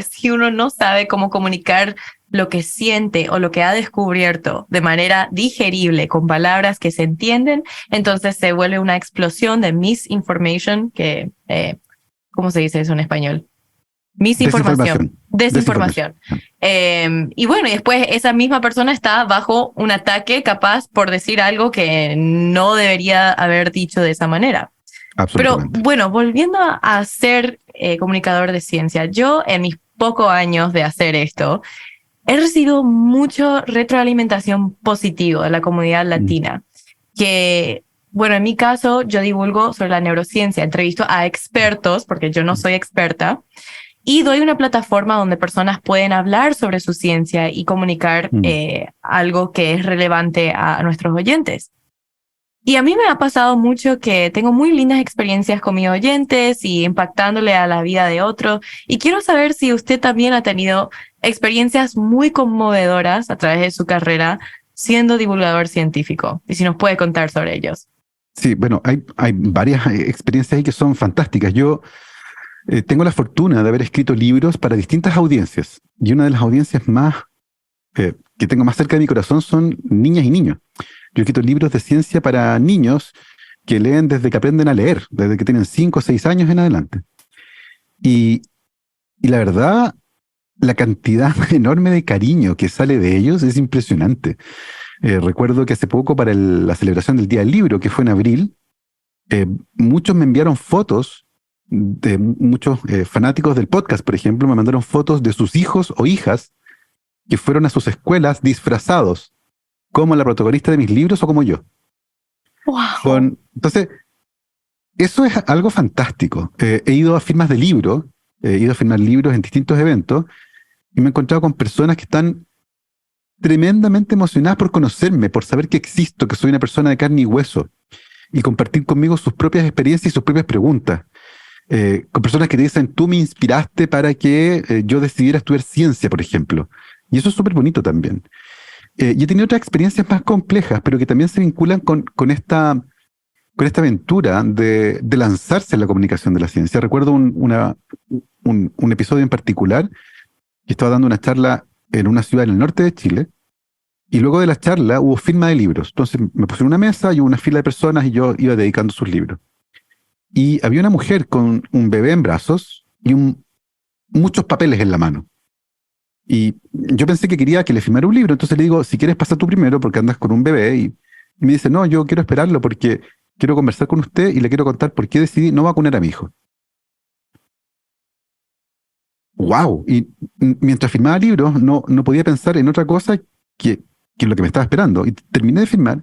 Si uno no sabe cómo comunicar lo que siente o lo que ha descubierto de manera digerible, con palabras que se entienden, entonces se vuelve una explosión de misinformation, que, ¿cómo se dice eso en español? Desinformación. Y bueno, y después esa misma persona está bajo un ataque capaz por decir algo que no debería haber dicho de esa manera. Pero bueno, volviendo a ser comunicador de ciencia, yo en mis pocos años de hacer esto, he recibido mucha retroalimentación positiva de la comunidad latina, que... Bueno, en mi caso, yo divulgo sobre la neurociencia, entrevisto a expertos, porque yo no soy experta, y doy una plataforma donde personas pueden hablar sobre su ciencia y comunicar algo que es relevante a nuestros oyentes. Y a mí me ha pasado mucho que tengo muy lindas experiencias con mis oyentes y impactándole a la vida de otros. Y quiero saber si usted también ha tenido experiencias muy conmovedoras a través de su carrera siendo divulgador científico? Y si nos puede contar sobre ellos. Sí, bueno, hay varias experiencias ahí que son fantásticas. Yo tengo la fortuna de haber escrito libros para distintas audiencias, y una de las audiencias más que tengo más cerca de mi corazón son niñas y niños. Yo he escrito libros de ciencia para niños que leen desde que aprenden a leer, desde que tienen 5 o 6 años en adelante. Y la verdad, la cantidad enorme de cariño que sale de ellos es impresionante. Recuerdo que hace poco, para la celebración del Día del Libro, que fue en abril, muchos me enviaron fotos de muchos fanáticos del podcast, por ejemplo, me mandaron fotos de sus hijos o hijas que fueron a sus escuelas disfrazados, como la protagonista de mis libros o como yo. ¡Wow! Entonces, eso es algo fantástico. He ido a firmas de libros, he ido a firmar libros en distintos eventos, y me he encontrado con personas que están tremendamente emocionadas por conocerme, por saber que existo, que soy una persona de carne y hueso, y compartir conmigo sus propias experiencias y sus propias preguntas. Con personas que te dicen, tú me inspiraste para que yo decidiera estudiar ciencia, por ejemplo. Y eso es súper bonito también. Y he tenido otras experiencias más complejas, pero que también se vinculan con esta aventura de lanzarse en la comunicación de la ciencia. Recuerdo un episodio en particular, que estaba dando una charla en una ciudad en el norte de Chile, y luego de la charla hubo firma de libros. Entonces me puse en una mesa y hubo una fila de personas y yo iba dedicando sus libros. Y había una mujer con un bebé en brazos y muchos papeles en la mano. Y yo pensé que quería que le firmara un libro, entonces le digo, si quieres pasa tú primero porque andas con un bebé. Y me dice, no, yo quiero esperarlo porque quiero conversar con usted y le quiero contar por qué decidí no vacunar a mi hijo. ¡Wow! Y mientras firmaba libros no podía pensar en otra cosa que lo que me estaba esperando. Y terminé de firmar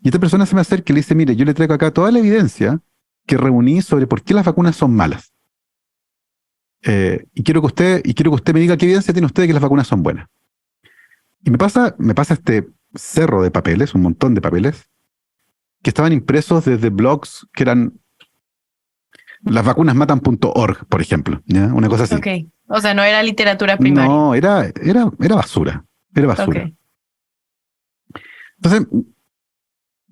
y esta persona se me acerca y le dice, mire, yo le traigo acá toda la evidencia que reuní sobre por qué las vacunas son malas. Y quiero que usted me diga qué evidencia tiene usted de que las vacunas son buenas. Y me pasa este cerro de papeles, un montón de papeles, que estaban impresos desde blogs que eran lasvacunasmatan.org, por ejemplo, ¿ya? Una cosa así. Ok. O sea, no era literatura primaria. No, era basura. Era basura. Okay. Entonces,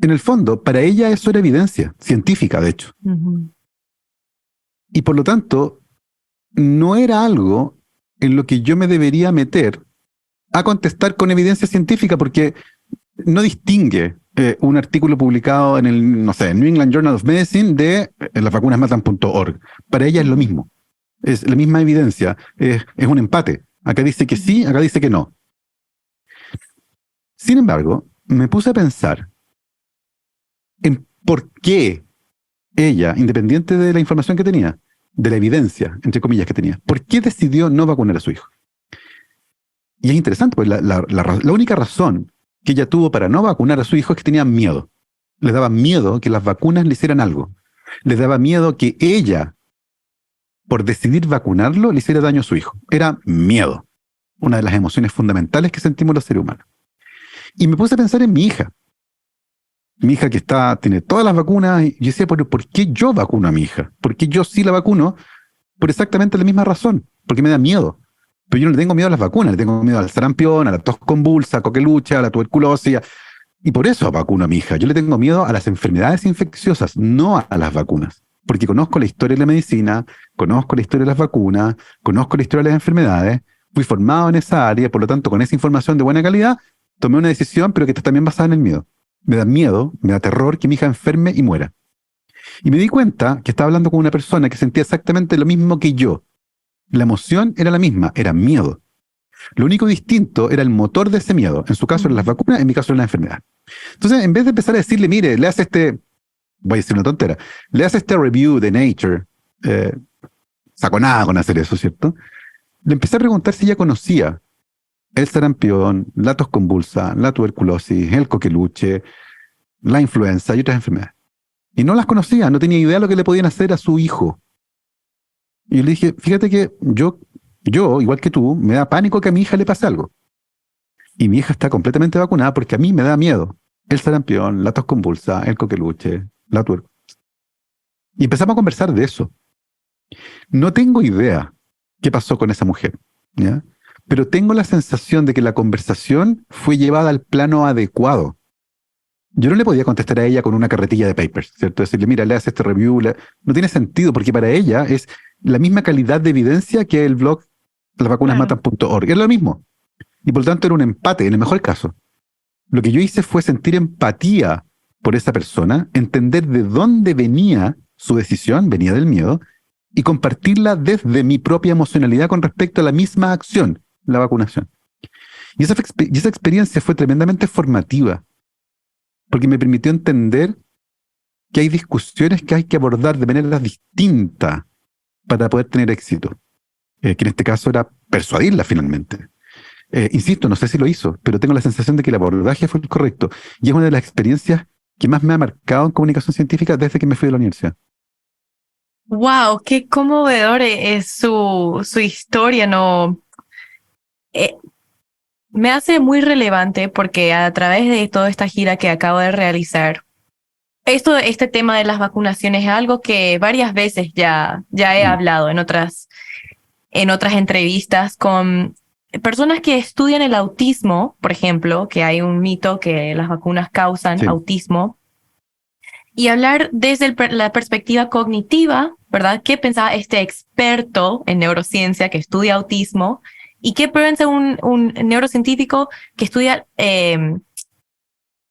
en el fondo, para ella eso era evidencia científica, de hecho. Uh-huh. Y por lo tanto, no era algo en lo que yo me debería meter a contestar con evidencia científica, porque no distingue un artículo publicado en el, no sé, New England Journal of Medicine de lasvacunasmatan.org. Para ella es lo mismo. Es la misma evidencia. Es un empate. Acá dice que sí, acá dice que no. Sin embargo, me puse a pensar en por qué ella, independiente de la información que tenía, de la evidencia, entre comillas, que tenía, ¿por qué decidió no vacunar a su hijo? Y es interesante, porque la única razón que ella tuvo para no vacunar a su hijo es que tenía miedo. Le daba miedo que las vacunas le hicieran algo. Le daba miedo que ella, por decidir vacunarlo, le hiciera daño a su hijo. Era miedo. Una de las emociones fundamentales que sentimos los seres humanos. Y me puse a pensar en mi hija. Mi hija que tiene todas las vacunas, y yo decía, ¿por qué yo vacuno a mi hija? ¿Por qué yo sí la vacuno? Por exactamente la misma razón, porque me da miedo. Pero yo no le tengo miedo a las vacunas, le tengo miedo al sarampión, a la tos convulsa, a coqueluche, a la tuberculosis, y por eso vacuno a mi hija. Yo le tengo miedo a las enfermedades infecciosas, no a las vacunas, porque conozco la historia de la medicina, conozco la historia de las vacunas, conozco la historia de las enfermedades, fui formado en esa área, por lo tanto, con esa información de buena calidad, tomé una decisión, pero que está también basada en el miedo. Me da miedo, me da terror que mi hija enferme y muera. Y me di cuenta que estaba hablando con una persona que sentía exactamente lo mismo que yo. La emoción era la misma, era miedo. Lo único distinto era el motor de ese miedo. En su caso eran las vacunas, en mi caso era la enfermedad. Entonces, en vez de empezar a decirle, mire, le hace voy a decir una tontera, le hace este review de Nature, sacó nada con hacer eso, ¿cierto? Le empecé a preguntar si ella conocía el sarampión, la tos convulsa, la tuberculosis, el coqueluche, la influenza y otras enfermedades. Y no las conocía, no tenía idea de lo que le podían hacer a su hijo. Y yo le dije, fíjate que yo, igual que tú, me da pánico que a mi hija le pase algo. Y mi hija está completamente vacunada porque a mí me da miedo el sarampión, la tos convulsa, el coqueluche, la tuberculosis. Y empezamos a conversar de eso. No tengo idea qué pasó con esa mujer, ¿ya? pero tengo la sensación de que la conversación fue llevada al plano adecuado. Yo no le podía contestar a ella con una carretilla de papers, ¿cierto? Decirle, mira, le hace este review. No tiene sentido, porque para ella es la misma calidad de evidencia que el blog lasvacunasmatan.org. Era lo mismo. Y por lo tanto era un empate, en el mejor caso. Lo que yo hice fue sentir empatía por esa persona, entender de dónde venía su decisión, venía del miedo, y compartirla desde mi propia emocionalidad con respecto a la misma acción, la vacunación. Y esa experiencia fue tremendamente formativa, porque me permitió entender que hay discusiones que hay que abordar de manera distinta para poder tener éxito, que en este caso era persuadirla finalmente. Insisto, no sé si lo hizo, pero tengo la sensación de que el abordaje fue el correcto, y es una de las experiencias que más me ha marcado en comunicación científica desde que me fui de la universidad. Wow, qué conmovedor es su historia, ¿no? Me hace muy relevante porque a través de toda esta gira que acabo de realizar, este tema de las vacunaciones es algo que varias veces ya he hablado en otras entrevistas con personas que estudian el autismo, por ejemplo, que hay un mito que las vacunas causan autismo, y hablar desde la perspectiva cognitiva, ¿verdad? ¿Qué pensaba este experto en neurociencia que estudia autismo? ¿Y qué piensa un neurocientífico que estudia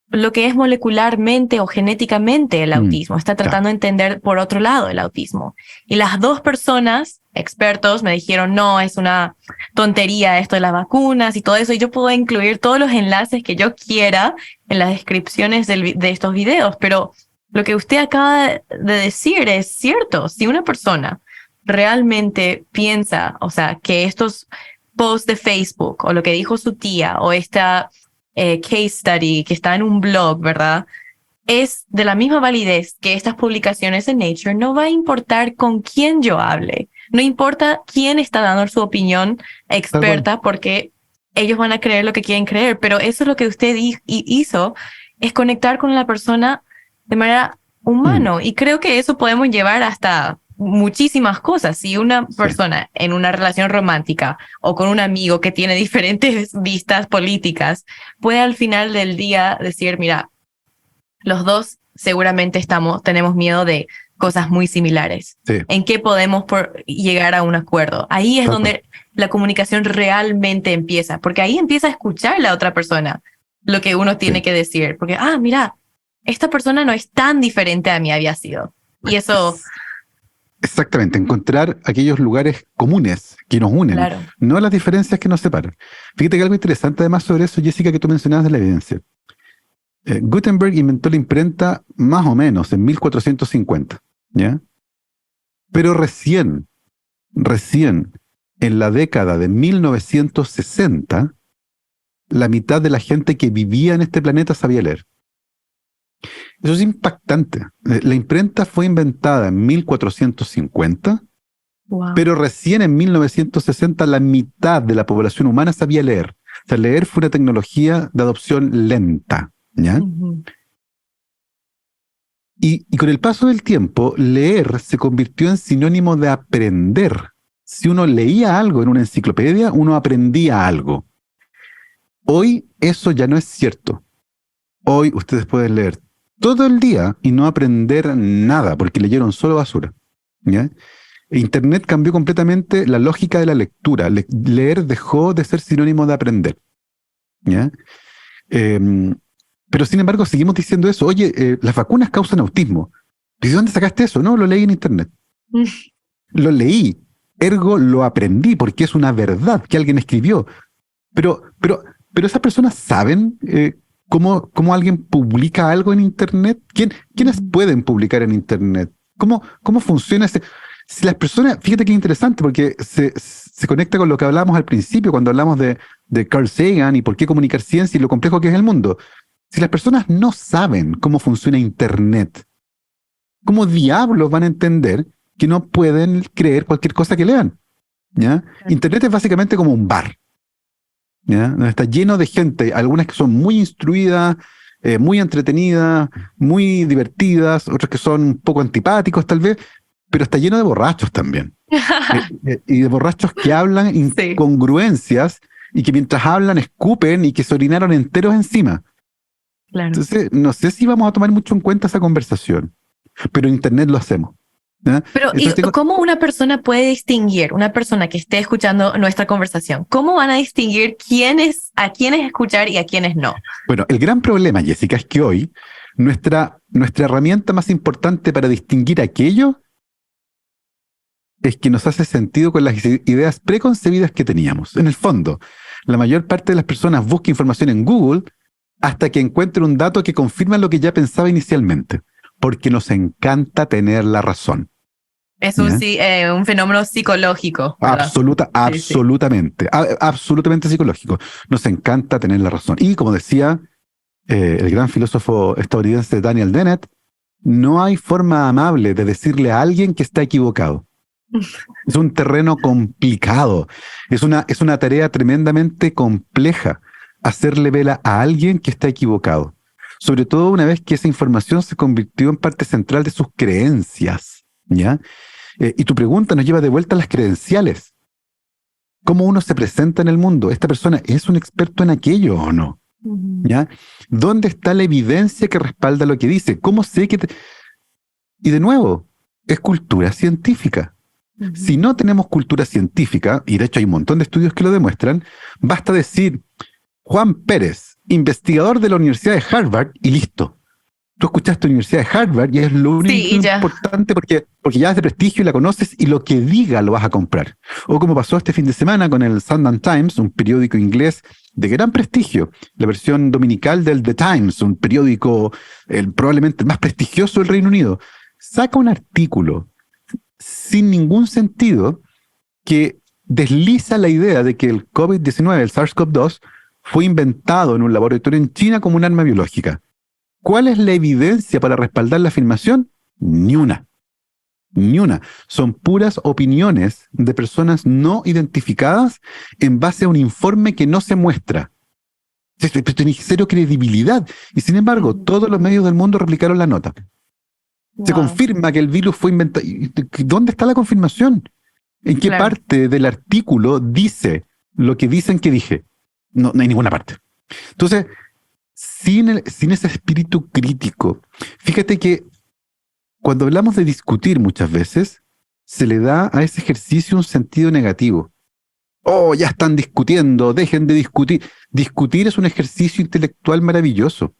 lo que es molecularmente o genéticamente el autismo? Está tratando de entender por otro lado el autismo. Y las dos personas, expertos, me dijeron, no, es una tontería esto de las vacunas y todo eso. Y yo puedo incluir todos los enlaces que yo quiera en las descripciones de estos videos. Pero lo que usted acaba de decir es cierto. Si una persona realmente piensa, o sea, que estos posts de Facebook o lo que dijo su tía o esta case study que está en un blog, ¿verdad? Es de la misma validez que estas publicaciones en Nature, no va a importar con quién yo hable. No importa quién está dando su opinión experta, porque ellos van a creer lo que quieren creer. Pero eso es lo que usted hizo, es conectar con la persona de manera humana. Y creo que eso podemos llevar hasta muchísimas cosas. Si una persona en una relación romántica o con un amigo que tiene diferentes vistas políticas puede al final del día decir, mira, los dos seguramente tenemos miedo de cosas muy similares. ¿En qué podemos llegar a un acuerdo? Ahí es donde la comunicación realmente empieza, porque ahí empieza a escuchar la otra persona lo que uno tiene que decir, porque, mira, esta persona no es tan diferente a mí había sido. Y eso... Exactamente, encontrar aquellos lugares comunes que nos unen, no las diferencias que nos separan. Fíjate que algo interesante además sobre eso, Jessica, que tú mencionabas de la evidencia. Gutenberg inventó la imprenta más o menos en 1450, ¿ya? Pero recién, en la década de 1960, la mitad de la gente que vivía en este planeta sabía leer. Eso es impactante. La imprenta fue inventada en 1450, pero recién en 1960 la mitad de la población humana sabía leer. O sea, leer fue una tecnología de adopción lenta, ¿ya? Y con el paso del tiempo, leer se convirtió en sinónimo de aprender. Si uno leía algo en una enciclopedia, uno aprendía algo. Hoy eso ya no es cierto. Hoy ustedes pueden leer todo el día y no aprender nada, porque leyeron solo basura, ¿ya? Internet cambió completamente la lógica de la lectura. Leer dejó de ser sinónimo de aprender, ¿ya? Pero sin embargo seguimos diciendo eso. Oye, las vacunas causan autismo. ¿De dónde sacaste eso? No, lo leí en Internet. Lo leí, ergo lo aprendí, porque es una verdad que alguien escribió. Pero esas personas saben... ¿Cómo alguien publica algo en Internet? ¿Quiénes pueden publicar en Internet? ¿Cómo funciona ese? Si las personas, fíjate que interesante, porque se conecta con lo que hablábamos al principio, cuando hablamos de Carl Sagan y por qué comunicar ciencia y lo complejo que es el mundo. Si las personas no saben cómo funciona Internet, ¿cómo diablos van a entender que no pueden creer cualquier cosa que lean? ¿Ya? Internet es básicamente como un bar, ¿ya? Está lleno de gente, algunas que son muy instruidas, muy entretenidas, muy divertidas, otras que son un poco antipáticos tal vez, pero está lleno de borrachos también. y de borrachos que hablan incongruencias y que mientras hablan escupen y que se orinaron enteros encima. Claro. Entonces, no sé si vamos a tomar mucho en cuenta esa conversación, pero en Internet lo hacemos. Pero Entonces, ¿cómo una persona puede distinguir, una persona que esté escuchando nuestra conversación, cómo van a distinguir a quiénes escuchar y a quiénes no? Bueno, el gran problema, Jessica, es que hoy nuestra herramienta más importante para distinguir aquello es que nos hace sentido con las ideas preconcebidas que teníamos. En el fondo, la mayor parte de las personas busca información en Google hasta que encuentre un dato que confirma lo que ya pensaba inicialmente, porque nos encanta tener la razón. Es un fenómeno psicológico, ¿verdad? Absolutamente. Absolutamente psicológico. Nos encanta tener la razón. Y como decía el gran filósofo estadounidense Daniel Dennett, no hay forma amable de decirle a alguien que está equivocado. Es un terreno complicado. Es una tarea tremendamente compleja hacerle vela a alguien que está equivocado. Sobre todo una vez que esa información se convirtió en parte central de sus creencias, ¿ya? Y tu pregunta nos lleva de vuelta a las credenciales. ¿Cómo uno se presenta en el mundo? ¿Esta persona es un experto en aquello o no? ¿Ya? ¿Dónde está la evidencia que respalda lo que dice? ¿Cómo sé que Y de nuevo, es cultura científica. Si no tenemos cultura científica, y de hecho hay un montón de estudios que lo demuestran, basta decir Juan Pérez, investigador de la Universidad de Harvard, y listo. Tú escuchaste Universidad de Harvard y es lo único importante porque ya es de prestigio y la conoces y lo que diga lo vas a comprar. O como pasó este fin de semana con el Sunday Times, un periódico inglés de gran prestigio, la versión dominical del The Times, un periódico probablemente el más prestigioso del Reino Unido, saca un artículo sin ningún sentido que desliza la idea de que el COVID-19, el SARS-CoV-2, fue inventado en un laboratorio en China como un arma biológica. ¿Cuál es la evidencia para respaldar la afirmación? Ni una. Ni una. Son puras opiniones de personas no identificadas en base a un informe que no se muestra. Esto tiene cero credibilidad. Y sin embargo, todos los medios del mundo replicaron la nota. Wow. Se confirma que el virus fue inventado. ¿Dónde está la confirmación? ¿En qué parte del artículo dice lo que dicen que dije? No hay ninguna parte. Entonces, sin ese espíritu crítico, fíjate que cuando hablamos de discutir muchas veces, se le da a ese ejercicio un sentido negativo. Oh, ya están discutiendo, dejen de discutir. Discutir es un ejercicio intelectual maravilloso,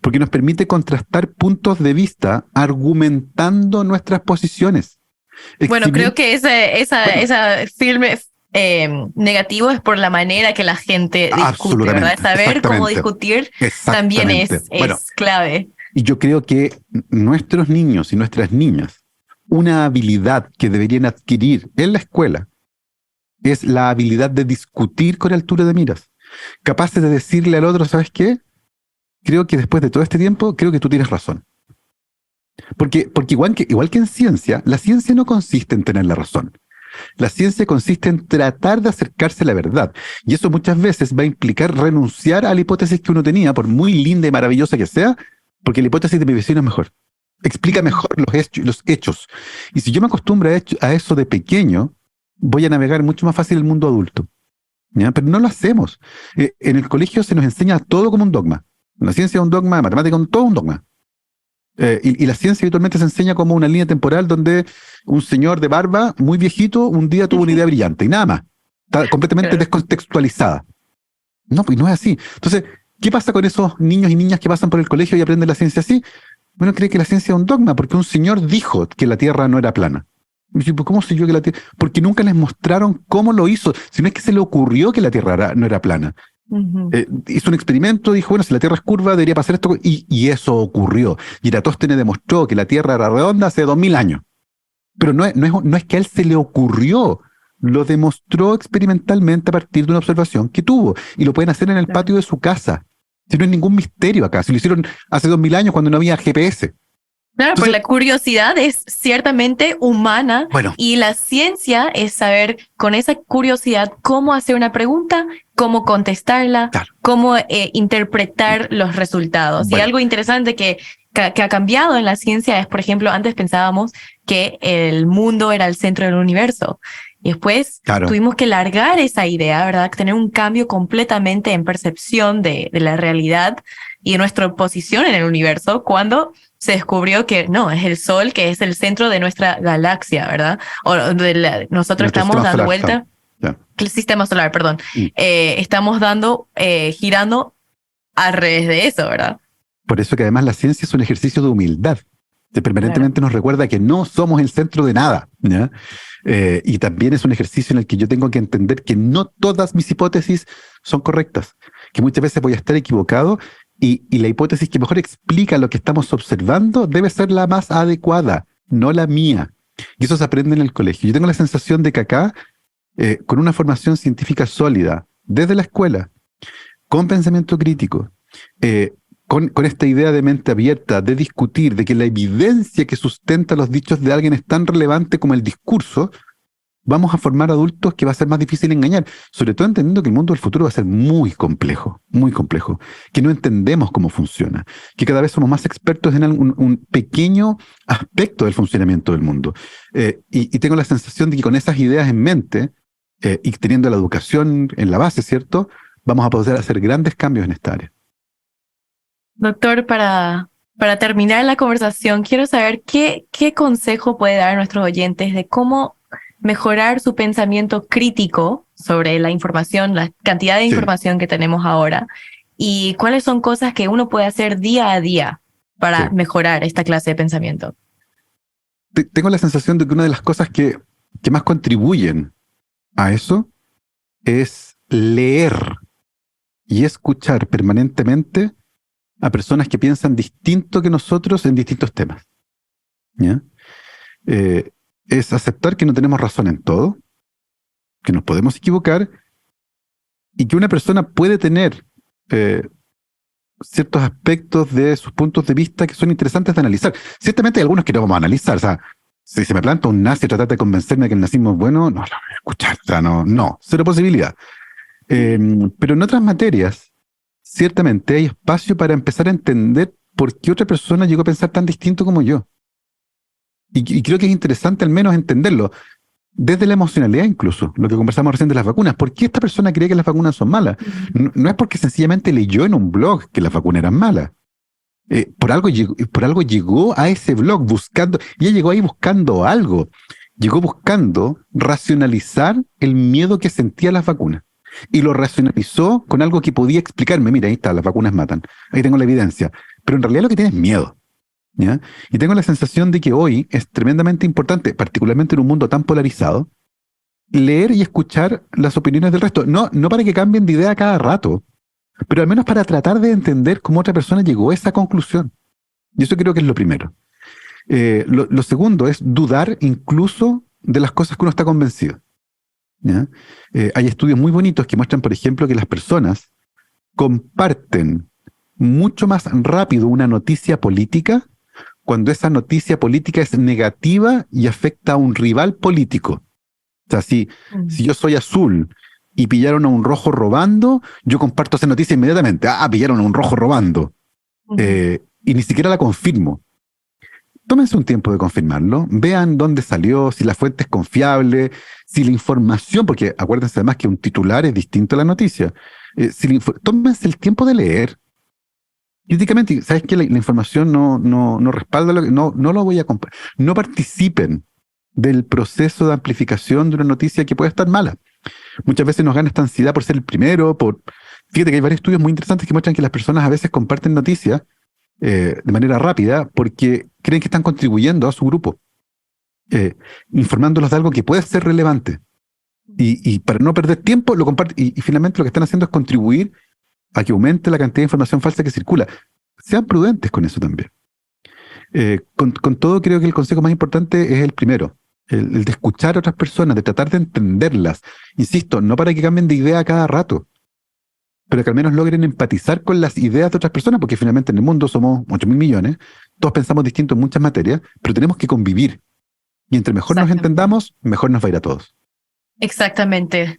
porque nos permite contrastar puntos de vista argumentando nuestras posiciones. Bueno, creo que esa firme negativo es por la manera que la gente discute, ¿verdad? Saber cómo discutir también es clave. Y yo creo que nuestros niños y nuestras niñas, una habilidad que deberían adquirir en la escuela es la habilidad de discutir con altura de miras. Capaces de decirle al otro, ¿sabes qué? Creo que después de todo este tiempo, creo que tú tienes razón. Porque igual que en ciencia, la ciencia no consiste en tener la razón. La ciencia consiste en tratar de acercarse a la verdad. Y eso muchas veces va a implicar renunciar a la hipótesis que uno tenía, por muy linda y maravillosa que sea, porque la hipótesis de mi vecino es mejor. Explica mejor los hechos. Y si yo me acostumbro a eso de pequeño, voy a navegar mucho más fácil el mundo adulto. ¿Ya? Pero no lo hacemos. En el colegio se nos enseña todo como un dogma. La ciencia es un dogma, la matemática es todo un dogma. Y la ciencia habitualmente se enseña como una línea temporal donde un señor de barba, muy viejito, un día tuvo una idea brillante y nada más. Está completamente descontextualizada. No, pues no es así. Entonces, ¿qué pasa con esos niños y niñas que pasan por el colegio y aprenden la ciencia así? Bueno, cree que la ciencia es un dogma porque un señor dijo que la Tierra no era plana. Y dice, ¿cómo sé yo que la Tierra? Porque nunca les mostraron cómo lo hizo. Si no es que se le ocurrió que la Tierra no era plana. Hizo un experimento, dijo, bueno, si la Tierra es curva, debería pasar esto, y eso ocurrió. Y Eratóstenes demostró que la Tierra era redonda hace 2000 años. Pero no es que a él se le ocurrió, lo demostró experimentalmente a partir de una observación que tuvo, y lo pueden hacer en el patio de su casa. Si no hay ningún misterio acá, si lo hicieron hace 2000 años cuando no había GPS. Claro, entonces, porque la curiosidad es ciertamente humana, y la ciencia es saber con esa curiosidad cómo hacer una pregunta, cómo contestarla, cómo interpretar los resultados. Y algo interesante que ha cambiado en la ciencia es, por ejemplo, antes pensábamos que el mundo era el centro del universo. Y después Claro. tuvimos que largar esa idea, ¿verdad? Tener un cambio completamente en percepción de la realidad y de nuestra posición en el universo cuando se descubrió que no, es el Sol que es el centro de nuestra galaxia, ¿verdad? Nosotros Nuestro estamos sistema dando solar, vuelta, Ya. el sistema solar, perdón, Mm. estamos girando al revés de eso, ¿verdad? Por eso que además la ciencia es un ejercicio de humildad. Que permanentemente nos recuerda que no somos el centro de nada, ¿ya? Y también es un ejercicio en el que yo tengo que entender que no todas mis hipótesis son correctas, que muchas veces voy a estar equivocado y la hipótesis que mejor explica lo que estamos observando debe ser la más adecuada, no la mía. Y eso se aprende en el colegio. Yo tengo la sensación de que acá, con una formación científica sólida, desde la escuela, con pensamiento crítico, con esta idea de mente abierta, de discutir, de que la evidencia que sustenta los dichos de alguien es tan relevante como el discurso, vamos a formar adultos que va a ser más difícil engañar, sobre todo entendiendo que el mundo del futuro va a ser muy complejo, que no entendemos cómo funciona, que cada vez somos más expertos en un pequeño aspecto del funcionamiento del mundo. Y tengo la sensación de que con esas ideas en mente, y teniendo la educación en la base, ¿cierto?, vamos a poder hacer grandes cambios en esta área. Doctor, para terminar la conversación, quiero saber qué consejo puede dar a nuestros oyentes de cómo mejorar su pensamiento crítico sobre la información, la cantidad de información que tenemos ahora, y cuáles son cosas que uno puede hacer día a día para mejorar esta clase de pensamiento. Tengo la sensación de que una de las cosas que más contribuyen a eso es leer y escuchar permanentemente a personas que piensan distinto que nosotros en distintos temas. ¿Ya? Es aceptar que no tenemos razón en todo, que nos podemos equivocar y que una persona puede tener ciertos aspectos de sus puntos de vista que son interesantes de analizar. Ciertamente hay algunos que no vamos a analizar. O sea, si se me planta un nazi y trata de convencerme de que el nazismo es bueno, no lo voy a escuchar. O sea, no, cero posibilidad. Pero en otras materias, ciertamente hay espacio para empezar a entender por qué otra persona llegó a pensar tan distinto como yo. Y creo que es interesante al menos entenderlo, desde la emocionalidad incluso, lo que conversamos recién de las vacunas. ¿Por qué esta persona cree que las vacunas son malas? No es porque sencillamente leyó en un blog que las vacunas eran malas. Por algo llegó a ese blog buscando, y ella llegó ahí buscando algo. Llegó buscando racionalizar el miedo que sentía a las vacunas. Y lo racionalizó con algo que podía explicarme. Mira, ahí está, las vacunas matan. Ahí tengo la evidencia. Pero en realidad lo que tiene es miedo. ¿Ya? Y tengo la sensación de que hoy es tremendamente importante, particularmente en un mundo tan polarizado, leer y escuchar las opiniones del resto. No para que cambien de idea cada rato, pero al menos para tratar de entender cómo otra persona llegó a esa conclusión. Y eso creo que es lo primero. Lo segundo es dudar incluso de las cosas que uno está convencido. ¿Ya? Hay estudios muy bonitos que muestran, por ejemplo, que las personas comparten mucho más rápido una noticia política cuando esa noticia política es negativa y afecta a un rival político. O sea, si yo soy azul y pillaron a un rojo robando, yo comparto esa noticia inmediatamente. Pillaron a un rojo robando. Y ni siquiera la confirmo. Tómense un tiempo de confirmarlo, vean dónde salió, si la fuente es confiable, si la información, porque acuérdense además que un titular es distinto a la noticia. Tómense el tiempo de leer. Críticamente, ¿sabes qué? La información no respalda no lo voy a comprar. No participen del proceso de amplificación de una noticia que puede estar mala. Muchas veces nos gana esta ansiedad por ser el primero, fíjate que hay varios estudios muy interesantes que muestran que las personas a veces comparten noticias de manera rápida porque creen que están contribuyendo a su grupo, informándolos de algo que puede ser relevante. Y para no perder tiempo, lo comparten. Y finalmente lo que están haciendo es contribuir a que aumente la cantidad de información falsa que circula. Sean prudentes con eso también. Con todo, creo que el consejo más importante es el primero, el de escuchar a otras personas, de tratar de entenderlas. Insisto, no para que cambien de idea cada rato, pero que al menos logren empatizar con las ideas de otras personas, porque finalmente en el mundo somos 8.000 millones, todos pensamos distinto en muchas materias, pero tenemos que convivir. Y entre mejor nos entendamos, mejor nos va a ir a todos. Exactamente,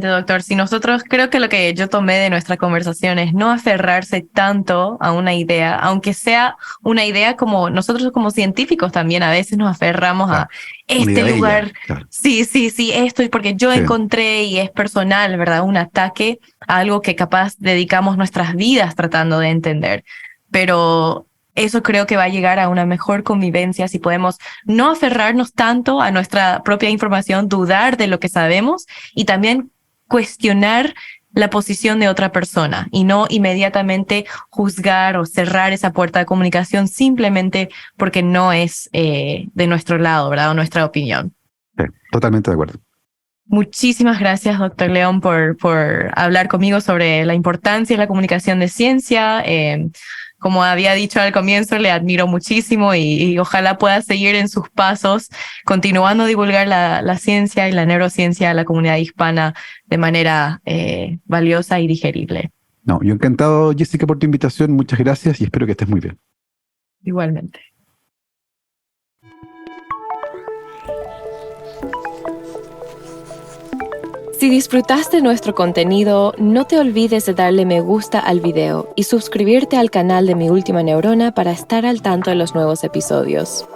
doctor. Si nosotros, creo que lo que yo tomé de nuestra conversación es no aferrarse tanto a una idea, aunque sea una idea como nosotros como científicos también a veces nos aferramos a Una idea este bella, lugar. claro. Sí, esto, y porque yo Sí. encontré y es personal, ¿verdad? Un ataque a algo que capaz dedicamos nuestras vidas tratando de entender. Pero eso creo que va a llegar a una mejor convivencia si podemos no aferrarnos tanto a nuestra propia información, dudar de lo que sabemos y también cuestionar la posición de otra persona y no inmediatamente juzgar o cerrar esa puerta de comunicación simplemente porque no es de nuestro lado, ¿verdad? O nuestra opinión. Sí, totalmente de acuerdo. Muchísimas gracias, doctor León, por hablar conmigo sobre la importancia de la comunicación de ciencia. Como había dicho al comienzo, le admiro muchísimo y ojalá pueda seguir en sus pasos, continuando a divulgar la ciencia y la neurociencia a la comunidad hispana de manera valiosa y digerible. No, yo encantado, Jessica, por tu invitación. Muchas gracias y espero que estés muy bien. Igualmente. Si disfrutaste nuestro contenido, no te olvides de darle me gusta al video y suscribirte al canal de Mi Última Neurona para estar al tanto de los nuevos episodios.